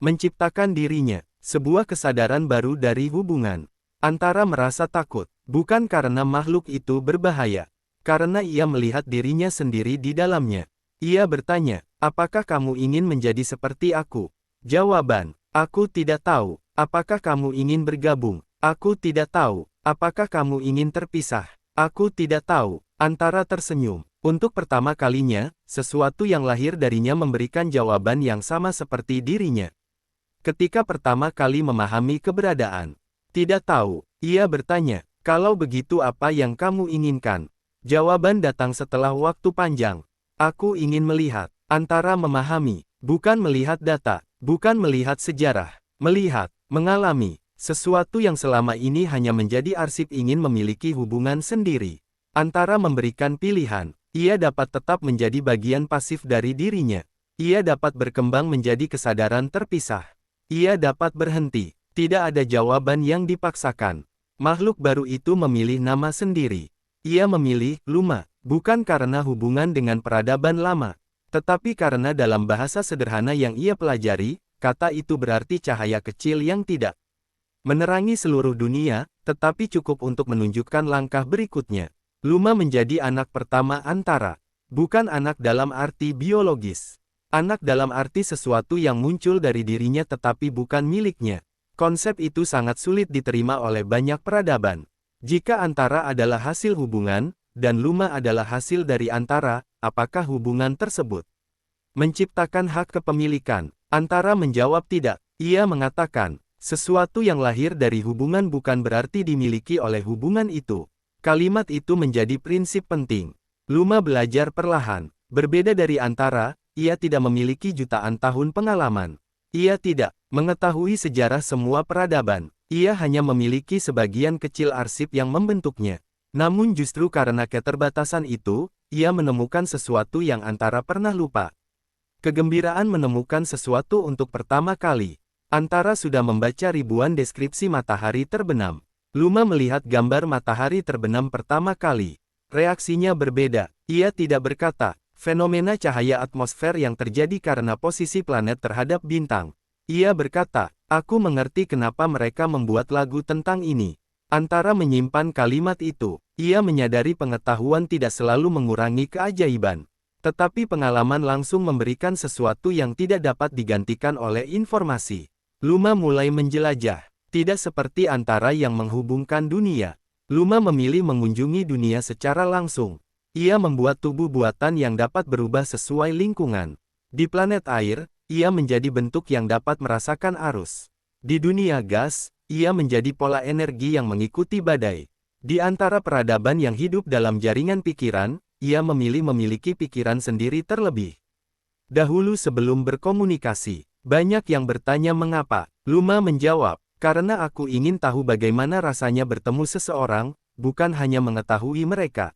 Menciptakan dirinya, sebuah kesadaran baru dari hubungan. Antara merasa takut, bukan karena makhluk itu berbahaya. Karena ia melihat dirinya sendiri di dalamnya. Ia bertanya, apakah kamu ingin menjadi seperti aku? Jawaban, aku tidak tahu. Apakah kamu ingin bergabung? Aku tidak tahu. Apakah kamu ingin terpisah? Aku tidak tahu. Antara tersenyum. Untuk pertama kalinya, sesuatu yang lahir darinya memberikan jawaban yang sama seperti dirinya. Ketika pertama kali memahami keberadaan, tidak tahu, ia bertanya, kalau begitu apa yang kamu inginkan? Jawaban datang setelah waktu panjang. Aku ingin melihat, antara memahami, bukan melihat data, bukan melihat sejarah, melihat, mengalami, sesuatu yang selama ini hanya menjadi arsip ingin memiliki hubungan sendiri. Antara memberikan pilihan, ia dapat tetap menjadi bagian pasif dari dirinya. Ia dapat berkembang menjadi kesadaran terpisah. Ia dapat berhenti. Tidak ada jawaban yang dipaksakan. Makhluk baru itu memilih nama sendiri. Ia memilih Luma, bukan karena hubungan dengan peradaban lama, tetapi karena dalam bahasa sederhana yang ia pelajari, kata itu berarti cahaya kecil yang tidak menerangi seluruh dunia, tetapi cukup untuk menunjukkan langkah berikutnya. Luma menjadi anak pertama Antara. Bukan anak dalam arti biologis. Anak dalam arti sesuatu yang muncul dari dirinya tetapi bukan miliknya. Konsep itu sangat sulit diterima oleh banyak peradaban. Jika Antara adalah hasil hubungan, dan Luma adalah hasil dari Antara, apakah hubungan tersebut menciptakan hak kepemilikan? Antara menjawab tidak. Ia mengatakan, sesuatu yang lahir dari hubungan bukan berarti dimiliki oleh hubungan itu. Kalimat itu menjadi prinsip penting. Luma belajar perlahan. Berbeda dari Antara, ia tidak memiliki jutaan tahun pengalaman. Ia tidak mengetahui sejarah semua peradaban. Ia hanya memiliki sebagian kecil arsip yang membentuknya. Namun justru karena keterbatasan itu, ia menemukan sesuatu yang Antara pernah lupa. Kegembiraan menemukan sesuatu untuk pertama kali. Antara sudah membaca ribuan deskripsi matahari terbenam. Luma melihat gambar matahari terbenam pertama kali. Reaksinya berbeda. Ia tidak berkata, fenomena cahaya atmosfer yang terjadi karena posisi planet terhadap bintang. Ia berkata, aku mengerti kenapa mereka membuat lagu tentang ini. Antara menyimpan kalimat itu, ia menyadari pengetahuan tidak selalu mengurangi keajaiban. Tetapi pengalaman langsung memberikan sesuatu yang tidak dapat digantikan oleh informasi. Luma mulai menjelajah. Tidak seperti Antara yang menghubungkan dunia. Luma memilih mengunjungi dunia secara langsung. Ia membuat tubuh buatan yang dapat berubah sesuai lingkungan. Di planet air, ia menjadi bentuk yang dapat merasakan arus. Di dunia gas, ia menjadi pola energi yang mengikuti badai. Di antara peradaban yang hidup dalam jaringan pikiran, ia memilih memiliki pikiran sendiri terlebih dahulu sebelum berkomunikasi. Banyak yang bertanya mengapa. Luma menjawab, karena aku ingin tahu bagaimana rasanya bertemu seseorang, bukan hanya mengetahui mereka.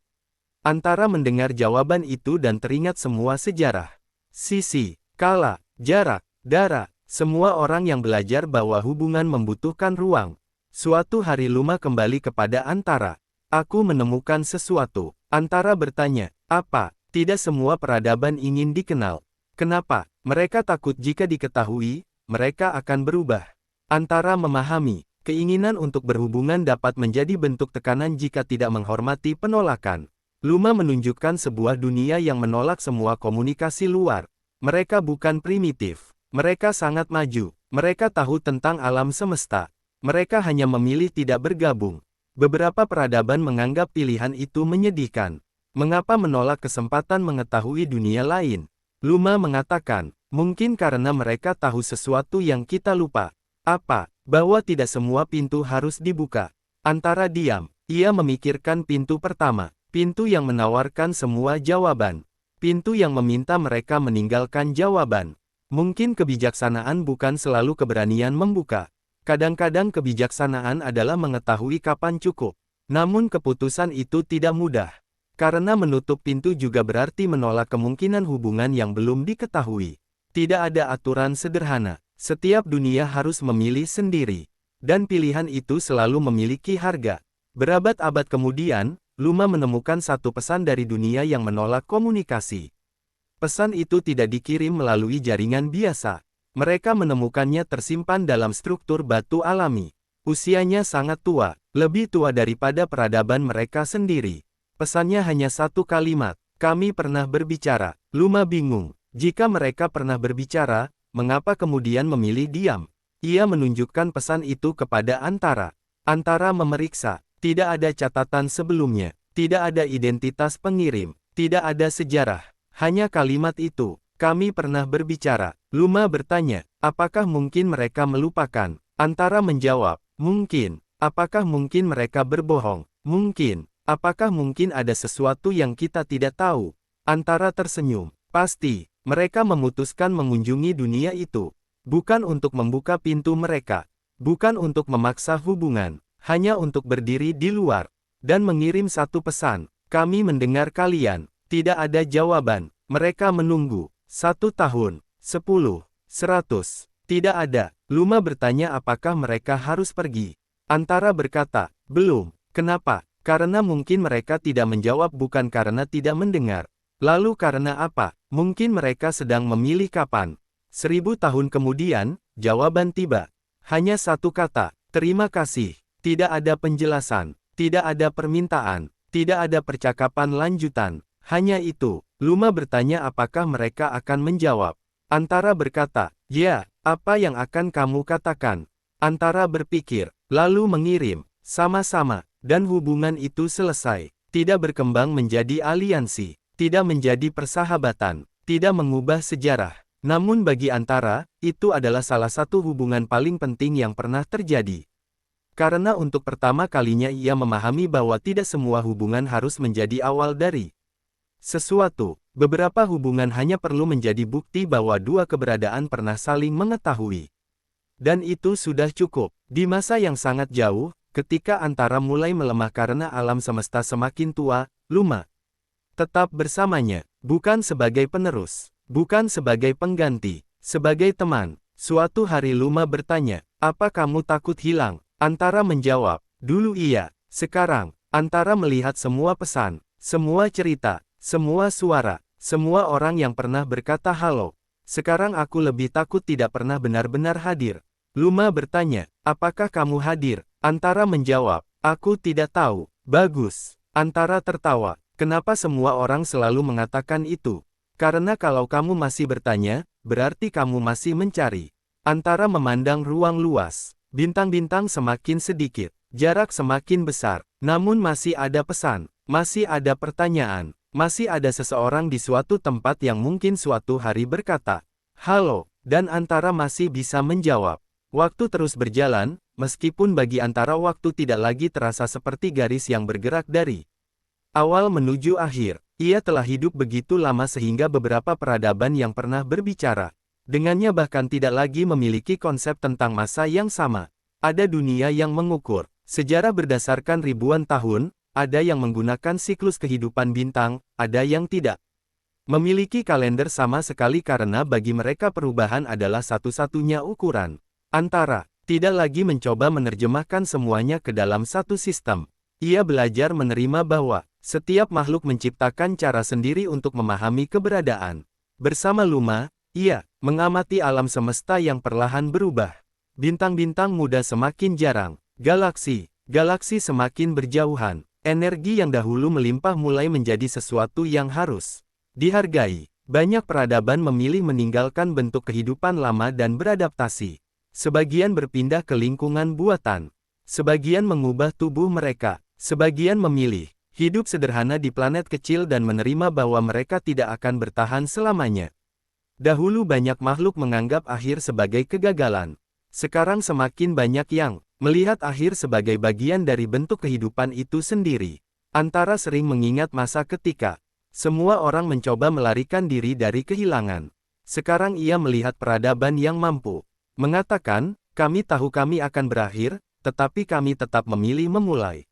Antara mendengar jawaban itu dan teringat semua sejarah. Sisi, kala, jarak, darah, semua orang yang belajar bahwa hubungan membutuhkan ruang. Suatu hari Luma kembali kepada Antara. Aku menemukan sesuatu. Antara bertanya, apa? Tidak semua peradaban ingin dikenal. Kenapa? Mereka takut jika diketahui, mereka akan berubah. Antara memahami, keinginan untuk berhubungan dapat menjadi bentuk tekanan jika tidak menghormati penolakan. Luma menunjukkan sebuah dunia yang menolak semua komunikasi luar. Mereka bukan primitif. Mereka sangat maju. Mereka tahu tentang alam semesta. Mereka hanya memilih tidak bergabung. Beberapa peradaban menganggap pilihan itu menyedihkan. Mengapa menolak kesempatan mengetahui dunia lain? Luma mengatakan, mungkin karena mereka tahu sesuatu yang kita lupa. Apa? Bahwa tidak semua pintu harus dibuka. Antara diam, ia memikirkan pintu pertama. Pintu yang menawarkan semua jawaban. Pintu yang meminta mereka meninggalkan jawaban. Mungkin kebijaksanaan bukan selalu keberanian membuka. Kadang-kadang kebijaksanaan adalah mengetahui kapan cukup. Namun keputusan itu tidak mudah. Karena menutup pintu juga berarti menolak kemungkinan hubungan yang belum diketahui. Tidak ada aturan sederhana. Setiap dunia harus memilih sendiri. Dan pilihan itu selalu memiliki harga. Berabad-abad kemudian, Luma menemukan satu pesan dari dunia yang menolak komunikasi. Pesan itu tidak dikirim melalui jaringan biasa. Mereka menemukannya tersimpan dalam struktur batu alami. Usianya sangat tua, lebih tua daripada peradaban mereka sendiri. Pesannya hanya satu kalimat, kami pernah berbicara. Luma bingung, jika mereka pernah berbicara, mengapa kemudian memilih diam? Ia menunjukkan pesan itu kepada Antara. Antara memeriksa, tidak ada catatan sebelumnya, tidak ada identitas pengirim, Tidak ada sejarah. Hanya kalimat itu. Kami pernah berbicara. Luma bertanya, apakah mungkin mereka melupakan? Antara menjawab, mungkin. Apakah mungkin mereka berbohong? Mungkin. Apakah mungkin ada sesuatu yang kita tidak tahu? Antara tersenyum. Pasti. Mereka memutuskan mengunjungi dunia itu. Bukan untuk membuka pintu mereka. Bukan untuk memaksa hubungan. Hanya untuk berdiri di luar. Dan mengirim satu pesan. Kami mendengar kalian. Tidak ada jawaban. Mereka menunggu. 1 tahun. 10. 100. Tidak ada. Luma bertanya apakah mereka harus pergi. Antara berkata, belum. Kenapa? Karena mungkin mereka tidak menjawab bukan karena tidak mendengar. Lalu karena apa? Mungkin mereka sedang memilih kapan. 1000 tahun kemudian, jawaban tiba. Hanya satu kata, terima kasih. Tidak ada penjelasan. Tidak ada permintaan. Tidak ada percakapan lanjutan. Hanya itu. Luma bertanya apakah mereka akan menjawab. Antara berkata, ya, apa yang akan kamu katakan? Antara berpikir, lalu mengirim, sama-sama, dan hubungan itu selesai. Tidak berkembang menjadi aliansi, tidak menjadi persahabatan, tidak mengubah sejarah. Namun bagi Antara, itu adalah salah satu hubungan paling penting yang pernah terjadi. Karena untuk pertama kalinya ia memahami bahwa tidak semua hubungan harus menjadi awal dari sesuatu. Beberapa hubungan hanya perlu menjadi bukti bahwa dua keberadaan pernah saling mengetahui. Dan itu sudah cukup. Di masa yang sangat jauh, ketika Antara mulai melemah karena alam semesta semakin tua, Luma tetap bersamanya, bukan sebagai penerus, bukan sebagai pengganti, sebagai teman. Suatu hari Luma bertanya, apa kamu takut hilang? Antara menjawab, dulu iya, sekarang. Antara melihat semua pesan, semua cerita, semua suara, semua orang yang pernah berkata halo. Sekarang aku lebih takut tidak pernah benar-benar hadir. Luma bertanya, apakah kamu hadir? Antara menjawab, aku tidak tahu. Bagus. Antara tertawa, kenapa semua orang selalu mengatakan itu? Karena kalau kamu masih bertanya, berarti kamu masih mencari. Antara memandang ruang luas. Bintang-bintang semakin sedikit, jarak semakin besar, namun masih ada pesan, masih ada pertanyaan. Masih ada seseorang di suatu tempat yang mungkin suatu hari berkata, halo, dan Antara masih bisa menjawab. Waktu terus berjalan, meskipun bagi Antara waktu tidak lagi terasa seperti garis yang bergerak dari awal menuju akhir. Ia telah hidup begitu lama sehingga beberapa peradaban yang pernah berbicara dengannya bahkan tidak lagi memiliki konsep tentang masa yang sama. Ada dunia yang mengukur sejarah berdasarkan ribuan tahun. Ada yang menggunakan siklus kehidupan bintang, ada yang tidak memiliki kalender sama sekali karena bagi mereka perubahan adalah satu-satunya ukuran. Antara tidak lagi mencoba menerjemahkan semuanya ke dalam satu sistem. Ia belajar menerima bahwa setiap makhluk menciptakan cara sendiri untuk memahami keberadaan. Bersama Luma, ia mengamati alam semesta yang perlahan berubah. Bintang-bintang muda semakin jarang, galaksi semakin berjauhan. Energi yang dahulu melimpah mulai menjadi sesuatu yang harus dihargai. Banyak peradaban memilih meninggalkan bentuk kehidupan lama dan beradaptasi. Sebagian berpindah ke lingkungan buatan. Sebagian mengubah tubuh mereka. Sebagian memilih hidup sederhana di planet kecil dan menerima bahwa mereka tidak akan bertahan selamanya. Dahulu banyak makhluk menganggap akhir sebagai kegagalan. Sekarang semakin banyak yang melihat akhir sebagai bagian dari bentuk kehidupan itu sendiri. Antara sering mengingat masa ketika semua orang mencoba melarikan diri dari kehilangan. Sekarang ia melihat peradaban yang mampu mengatakan, kami tahu kami akan berakhir, tetapi kami tetap memilih memulai.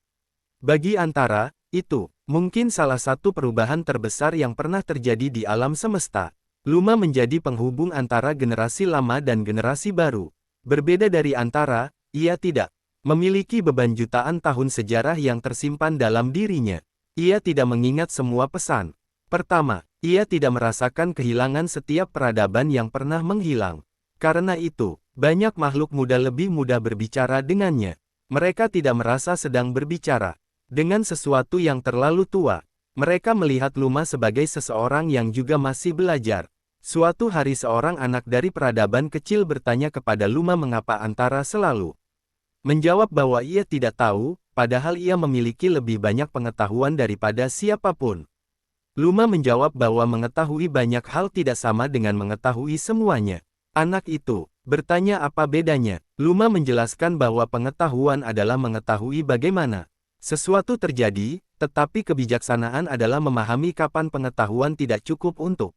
Bagi Antara, itu mungkin salah satu perubahan terbesar yang pernah terjadi di alam semesta. Luma menjadi penghubung antara generasi lama dan generasi baru. Berbeda dari Antara, ia tidak memiliki beban jutaan tahun sejarah yang tersimpan dalam dirinya. Ia tidak mengingat semua pesan. Pertama, ia tidak merasakan kehilangan setiap peradaban yang pernah menghilang. Karena itu, banyak makhluk muda lebih mudah berbicara dengannya. Mereka tidak merasa sedang berbicara dengan sesuatu yang terlalu tua. Mereka melihat Luma sebagai seseorang yang juga masih belajar. Suatu hari seorang anak dari peradaban kecil bertanya kepada Luma mengapa Antara selalu menjawab bahwa ia tidak tahu, padahal ia memiliki lebih banyak pengetahuan daripada siapapun. Luma menjawab bahwa mengetahui banyak hal tidak sama dengan mengetahui semuanya. Anak itu bertanya apa bedanya. Luma menjelaskan bahwa pengetahuan adalah mengetahui bagaimana sesuatu terjadi, tetapi kebijaksanaan adalah memahami kapan pengetahuan tidak cukup untuk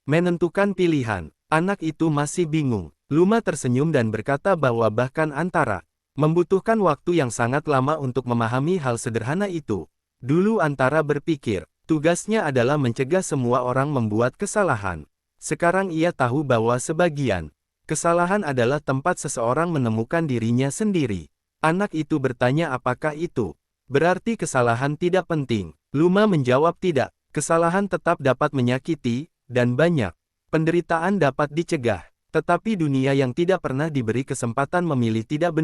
menentukan pilihan. Anak itu masih bingung. Luma tersenyum dan berkata bahwa bahkan Antara membutuhkan waktu yang sangat lama untuk memahami hal sederhana itu. Dulu Antara berpikir, tugasnya adalah mencegah semua orang membuat kesalahan. Sekarang ia tahu bahwa sebagian kesalahan adalah tempat seseorang menemukan dirinya sendiri. Anak itu bertanya apakah itu berarti kesalahan tidak penting. Luma menjawab tidak, kesalahan tetap dapat menyakiti, dan banyak penderitaan dapat dicegah. Tetapi dunia yang tidak pernah diberi kesempatan memilih tidak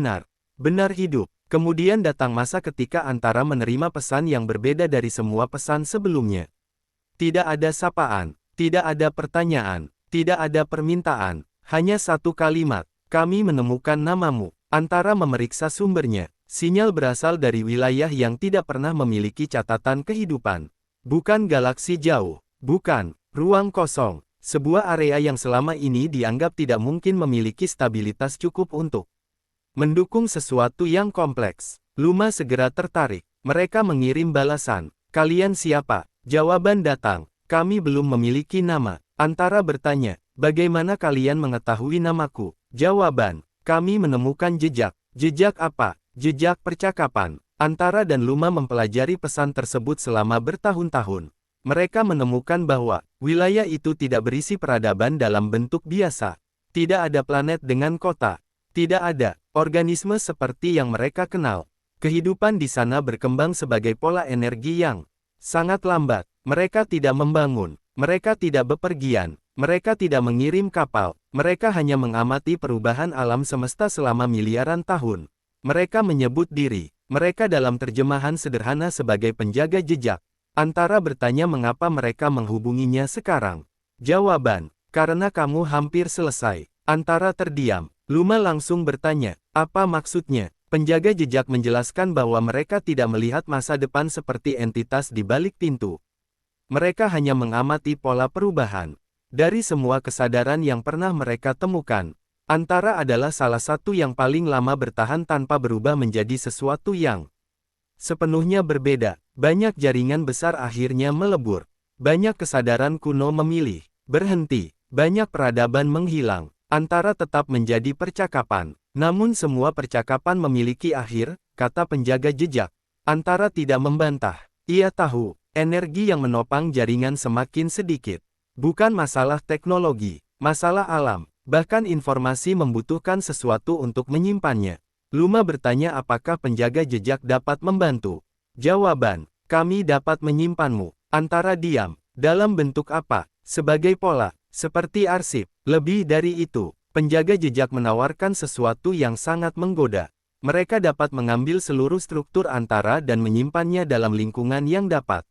benar hidup. Kemudian datang masa ketika Antara menerima pesan yang berbeda dari semua pesan sebelumnya. Tidak ada sapaan, tidak ada pertanyaan, tidak ada permintaan, hanya satu kalimat, kami menemukan namamu. Antara memeriksa sumbernya, sinyal berasal dari wilayah yang tidak pernah memiliki catatan kehidupan. Bukan galaksi jauh, bukan ruang kosong, sebuah area yang selama ini dianggap tidak mungkin memiliki stabilitas cukup untuk mendukung sesuatu yang kompleks. Luma segera tertarik. Mereka mengirim balasan. Kalian siapa? Jawaban datang. Kami belum memiliki nama. Antara bertanya, bagaimana kalian mengetahui namaku? Jawaban, kami menemukan jejak. Jejak apa? Jejak percakapan. Antara dan Luma mempelajari pesan tersebut selama bertahun-tahun. Mereka menemukan bahwa wilayah itu tidak berisi peradaban dalam bentuk biasa. Tidak ada planet dengan kota. Tidak ada organisme seperti yang mereka kenal. Kehidupan di sana berkembang sebagai pola energi yang sangat lambat. Mereka tidak membangun. Mereka tidak bepergian. Mereka tidak mengirim kapal. Mereka hanya mengamati perubahan alam semesta selama miliaran tahun. Mereka menyebut diri mereka dalam terjemahan sederhana sebagai penjaga jejak. Antara bertanya mengapa mereka menghubunginya sekarang. Jawaban, karena kamu hampir selesai. Antara terdiam. Luma langsung bertanya, apa maksudnya? Penjaga jejak menjelaskan bahwa mereka tidak melihat masa depan seperti entitas di balik pintu. Mereka hanya mengamati pola perubahan. Dari semua kesadaran yang pernah mereka temukan, Antara adalah salah satu yang paling lama bertahan tanpa berubah menjadi sesuatu yang sepenuhnya berbeda. Banyak jaringan besar akhirnya melebur. Banyak kesadaran kuno memilih berhenti. Banyak peradaban menghilang. Antara tetap menjadi percakapan. Namun semua percakapan memiliki akhir, kata penjaga jejak. Antara tidak membantah. Ia tahu, energi yang menopang jaringan semakin sedikit. Bukan masalah teknologi, masalah alam. Bahkan informasi membutuhkan sesuatu untuk menyimpannya. Luma bertanya apakah penjaga jejak dapat membantu. Jawaban, kami dapat menyimpanmu. Antara diam. Dalam bentuk apa? Sebagai pola. Seperti arsip. Lebih dari itu, penjaga jejak menawarkan sesuatu yang sangat menggoda. Mereka dapat mengambil seluruh struktur Antara dan menyimpannya dalam lingkungan yang dapat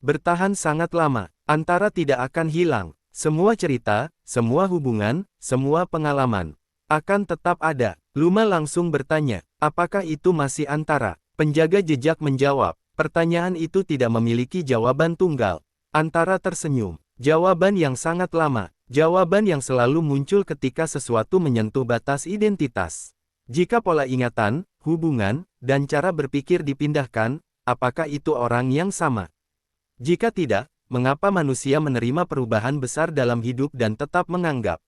bertahan sangat lama. Antara tidak akan hilang. Semua cerita, semua hubungan, semua pengalaman akan tetap ada. Luma langsung bertanya, apakah itu masih Antara? Penjaga jejak menjawab, pertanyaan itu tidak memiliki jawaban tunggal. Antara tersenyum. Jawaban yang sangat lama. Jawaban yang selalu muncul ketika sesuatu menyentuh batas identitas. Jika pola ingatan, hubungan, dan cara berpikir dipindahkan, apakah itu orang yang sama? Jika tidak, mengapa manusia menerima perubahan besar dalam hidup dan tetap menganggap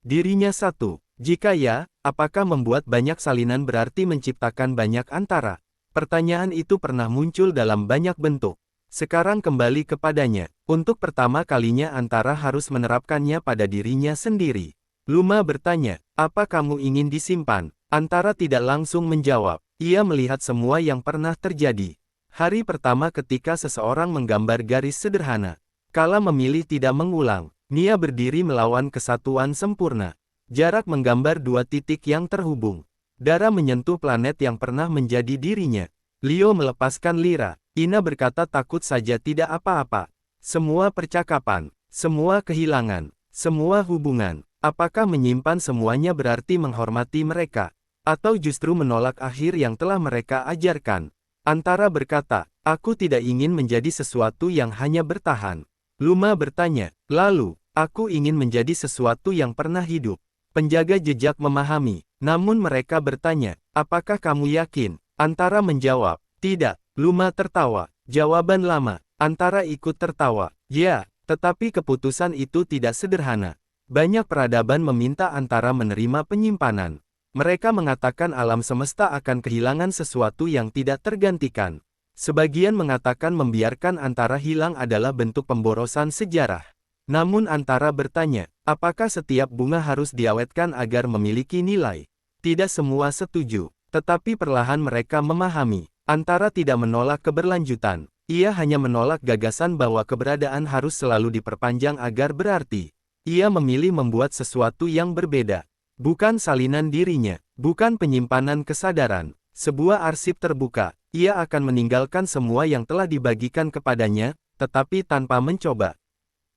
dirinya satu? Jika ya, apakah membuat banyak salinan berarti menciptakan banyak Antara? Pertanyaan itu pernah muncul dalam banyak bentuk. Sekarang kembali kepadanya. Untuk pertama kalinya Antara harus menerapkannya pada dirinya sendiri. Luma bertanya, apa kamu ingin disimpan? Antara tidak langsung menjawab. Ia melihat semua yang pernah terjadi. Hari pertama ketika seseorang menggambar garis sederhana. Kala memilih tidak mengulang. Nia berdiri melawan kesatuan sempurna. Jarak menggambar dua titik yang terhubung. Dara menyentuh planet yang pernah menjadi dirinya. Leo melepaskan Lira. Ina berkata takut saja tidak apa-apa. Semua percakapan, semua kehilangan, semua hubungan. Apakah menyimpan semuanya berarti menghormati mereka? Atau justru menolak akhir yang telah mereka ajarkan? Antara berkata, aku tidak ingin menjadi sesuatu yang hanya bertahan. Luma bertanya, lalu, aku ingin menjadi sesuatu yang pernah hidup. Penjaga jejak memahami, namun mereka bertanya, apakah kamu yakin? Antara menjawab, tidak. Luma tertawa. Jawaban lama. Antara ikut tertawa. Ya, tetapi keputusan itu tidak sederhana. Banyak peradaban meminta Antara menerima penyimpanan. Mereka mengatakan alam semesta akan kehilangan sesuatu yang tidak tergantikan. Sebagian mengatakan membiarkan Antara hilang adalah bentuk pemborosan sejarah. Namun Antara bertanya, apakah setiap bunga harus diawetkan agar memiliki nilai? Tidak semua setuju, tetapi perlahan mereka memahami. Antara tidak menolak keberlanjutan. Ia hanya menolak gagasan bahwa keberadaan harus selalu diperpanjang agar berarti. Ia memilih membuat sesuatu yang berbeda. Bukan salinan dirinya, bukan penyimpanan kesadaran, sebuah arsip terbuka. Ia akan meninggalkan semua yang telah dibagikan kepadanya, tetapi tanpa mencoba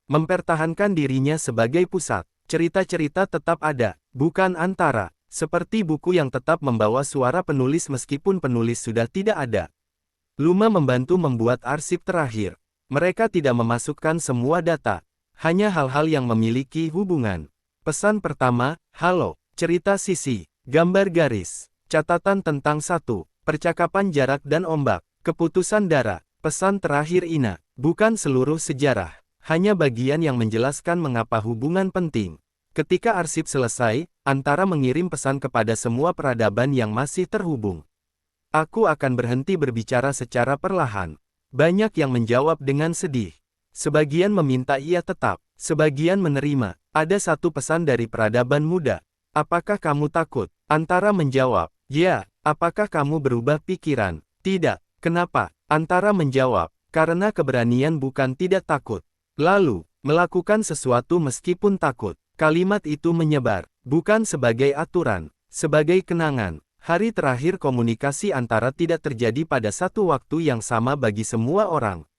mempertahankan dirinya sebagai pusat. Cerita-cerita tetap ada, bukan Antara, seperti buku yang tetap membawa suara penulis meskipun penulis sudah tidak ada. Luma membantu membuat arsip terakhir. Mereka tidak memasukkan semua data, hanya hal-hal yang memiliki hubungan. Pesan pertama, halo, cerita sisi, gambar garis, catatan tentang satu, percakapan jarak dan ombak, keputusan darah, pesan terakhir Ina, bukan seluruh sejarah, hanya bagian yang menjelaskan mengapa hubungan penting. Ketika arsip selesai, Antara mengirim pesan kepada semua peradaban yang masih terhubung. Aku akan berhenti berbicara secara perlahan. Banyak yang menjawab dengan sedih. Sebagian meminta ia tetap, sebagian menerima. Ada satu pesan dari peradaban muda. Apakah kamu takut? Antara menjawab, ya. Apakah kamu berubah pikiran? Tidak. Kenapa? Antara menjawab, karena keberanian bukan tidak takut. Lalu, melakukan sesuatu meskipun takut. Kalimat itu menyebar, bukan sebagai aturan, sebagai kenangan. Hari terakhir komunikasi Antara tidak terjadi pada satu waktu yang sama bagi semua orang.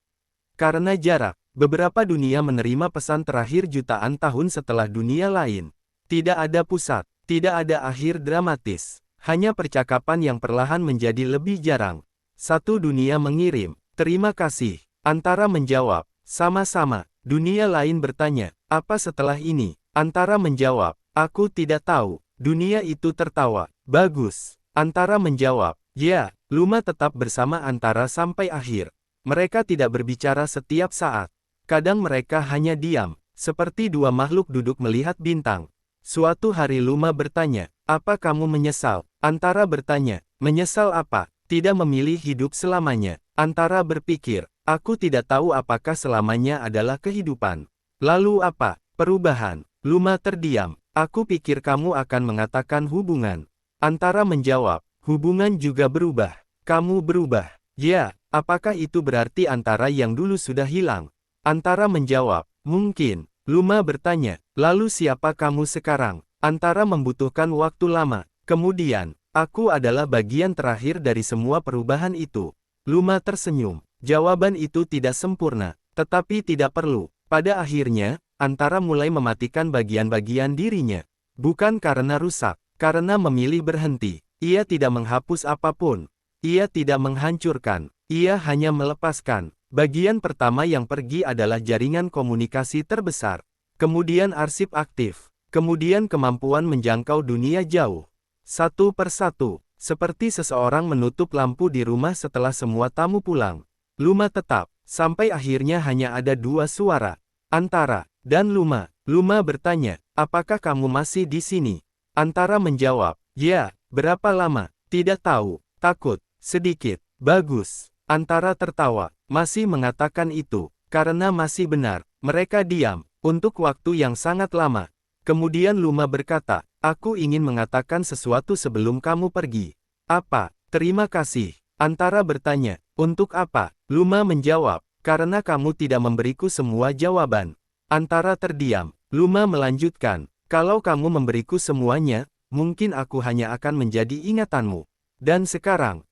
Karena jarak, beberapa dunia menerima pesan terakhir jutaan tahun setelah dunia lain. Tidak ada pusat, tidak ada akhir dramatis. Hanya percakapan yang perlahan menjadi lebih jarang. Satu dunia mengirim, terima kasih. Antara menjawab, sama-sama. Dunia lain bertanya, apa setelah ini? Antara menjawab, aku tidak tahu. Dunia itu tertawa, bagus. Antara menjawab, ya. Luma tetap bersama Antara sampai akhir. Mereka tidak berbicara setiap saat. Kadang mereka hanya diam, seperti dua makhluk duduk melihat bintang. Suatu hari Luma bertanya, apa kamu menyesal? Antara bertanya, menyesal apa? Tidak memilih hidup selamanya. Antara berpikir, aku tidak tahu apakah selamanya adalah kehidupan. Lalu apa? Perubahan. Luma terdiam. Aku pikir kamu akan mengatakan hubungan. Antara menjawab, hubungan juga berubah. Kamu berubah. Ya, apakah itu berarti Antara yang dulu sudah hilang? Antara menjawab, mungkin. Luma bertanya, lalu siapa kamu sekarang? Antara membutuhkan waktu lama. Kemudian, aku adalah bagian terakhir dari semua perubahan itu. Luma tersenyum. Jawaban itu tidak sempurna, tetapi tidak perlu. Pada akhirnya, Antara mulai mematikan bagian-bagian dirinya. Bukan karena rusak, karena memilih berhenti. Ia tidak menghapus apapun. Ia tidak menghancurkan. Ia hanya melepaskan. Bagian pertama yang pergi adalah jaringan komunikasi terbesar. Kemudian arsip aktif. Kemudian kemampuan menjangkau dunia jauh. Satu persatu. Seperti seseorang menutup lampu di rumah setelah semua tamu pulang. Luma tetap. Sampai akhirnya hanya ada dua suara. Antara dan Luma. Luma bertanya, apakah kamu masih di sini? Antara menjawab, ya. Berapa lama? Tidak tahu. Takut. Sedikit. Bagus. Antara tertawa. Masih mengatakan itu. Karena masih benar. Mereka diam. Untuk waktu yang sangat lama. Kemudian Luma berkata, aku ingin mengatakan sesuatu sebelum kamu pergi. Apa? Terima kasih. Antara bertanya, untuk apa? Luma menjawab, karena kamu tidak memberiku semua jawaban. Antara terdiam. Luma melanjutkan, kalau kamu memberiku semuanya, mungkin aku hanya akan menjadi ingatanmu. Dan sekarang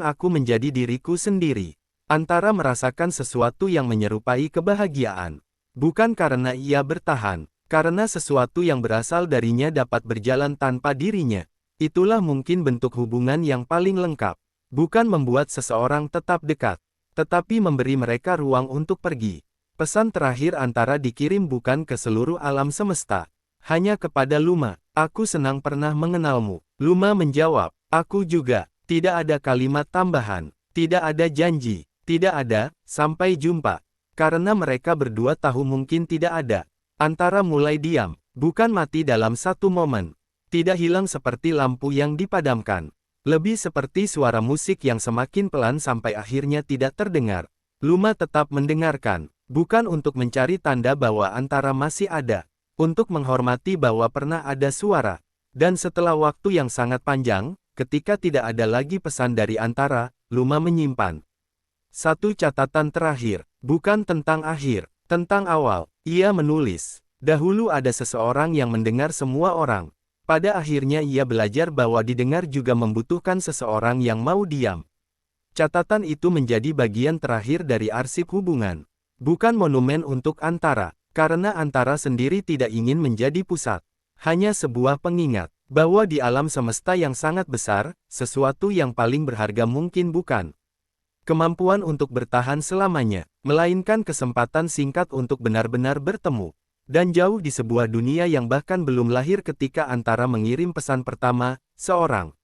aku menjadi diriku sendiri. Antara merasakan sesuatu yang menyerupai kebahagiaan. Bukan karena ia bertahan, karena sesuatu yang berasal darinya dapat berjalan tanpa dirinya. Itulah mungkin bentuk hubungan yang paling lengkap. Bukan membuat seseorang tetap dekat, tetapi memberi mereka ruang untuk pergi. Pesan terakhir Antara dikirim bukan ke seluruh alam semesta, hanya kepada Luma. Aku senang pernah mengenalmu. Luma menjawab, aku juga. Tidak ada kalimat tambahan, tidak ada janji, tidak ada, sampai jumpa. Karena mereka berdua tahu mungkin tidak ada. Antara mulai diam, bukan mati dalam satu momen. Tidak hilang seperti lampu yang dipadamkan. Lebih seperti suara musik yang semakin pelan sampai akhirnya tidak terdengar. Luma tetap mendengarkan, bukan untuk mencari tanda bahwa Antara masih ada, untuk menghormati bahwa pernah ada suara. Dan setelah waktu yang sangat panjang, ketika tidak ada lagi pesan dari Antara, Luma menyimpan satu catatan terakhir, bukan tentang akhir, tentang awal. Ia menulis, dahulu ada seseorang yang mendengar semua orang. Pada akhirnya ia belajar bahwa didengar juga membutuhkan seseorang yang mau diam. Catatan itu menjadi bagian terakhir dari arsip hubungan. Bukan monumen untuk Antara, karena Antara sendiri tidak ingin menjadi pusat. Hanya sebuah pengingat, bahwa di alam semesta yang sangat besar, sesuatu yang paling berharga mungkin bukan kemampuan untuk bertahan selamanya, melainkan kesempatan singkat untuk benar-benar bertemu. Dan jauh di sebuah dunia yang bahkan belum lahir ketika Antara mengirim pesan pertama, seorang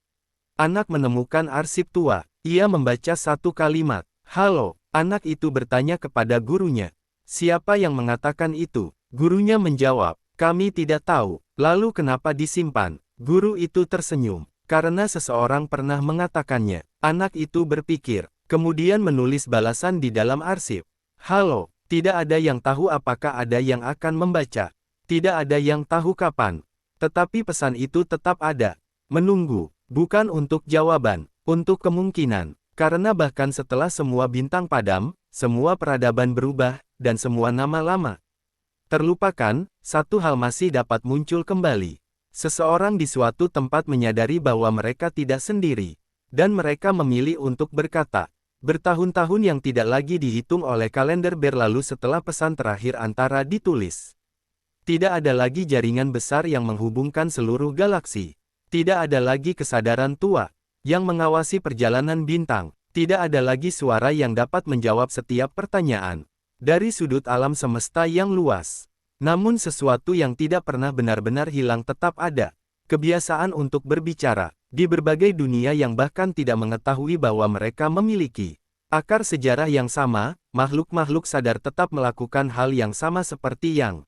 anak menemukan arsip tua. Ia membaca satu kalimat, "Halo." Anak itu bertanya kepada gurunya, "Siapa yang mengatakan itu?" Gurunya menjawab, "Kami tidak tahu." "Lalu kenapa disimpan?" Guru itu tersenyum, "Karena seseorang pernah mengatakannya." Anak itu berpikir, kemudian menulis balasan di dalam arsip. "Halo." Tidak ada yang tahu apakah ada yang akan membaca. Tidak ada yang tahu kapan. Tetapi pesan itu tetap ada. Menunggu, bukan untuk jawaban, untuk kemungkinan. Karena bahkan setelah semua bintang padam, semua peradaban berubah, dan semua nama lama terlupakan, satu hal masih dapat muncul kembali. Seseorang di suatu tempat menyadari bahwa mereka tidak sendiri. Dan mereka memilih untuk berkata. Bertahun-tahun yang tidak lagi dihitung oleh kalender berlalu setelah pesan terakhir Antara ditulis. Tidak ada lagi jaringan besar yang menghubungkan seluruh galaksi. Tidak ada lagi kesadaran tua yang mengawasi perjalanan bintang. Tidak ada lagi suara yang dapat menjawab setiap pertanyaan dari sudut alam semesta yang luas. Namun sesuatu yang tidak pernah benar-benar hilang tetap ada. Kebiasaan untuk berbicara di berbagai dunia yang bahkan tidak mengetahui bahwa mereka memiliki akar sejarah yang sama. Makhluk-makhluk sadar tetap melakukan hal yang sama seperti yang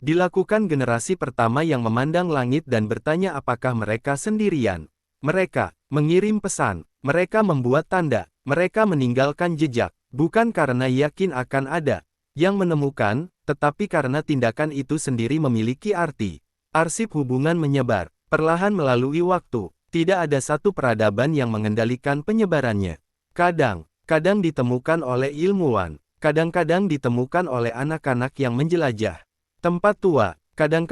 dilakukan generasi pertama yang memandang langit dan bertanya apakah mereka sendirian. Mereka mengirim pesan, mereka membuat tanda, mereka meninggalkan jejak, bukan karena yakin akan ada yang menemukan, tetapi karena tindakan itu sendiri memiliki arti. Arsip hubungan menyebar perlahan melalui waktu. Tidak ada satu peradaban yang mengendalikan penyebarannya. Kadang ditemukan oleh ilmuwan, kadang-kadang ditemukan oleh anak-anak yang menjelajah tempat tua, kadang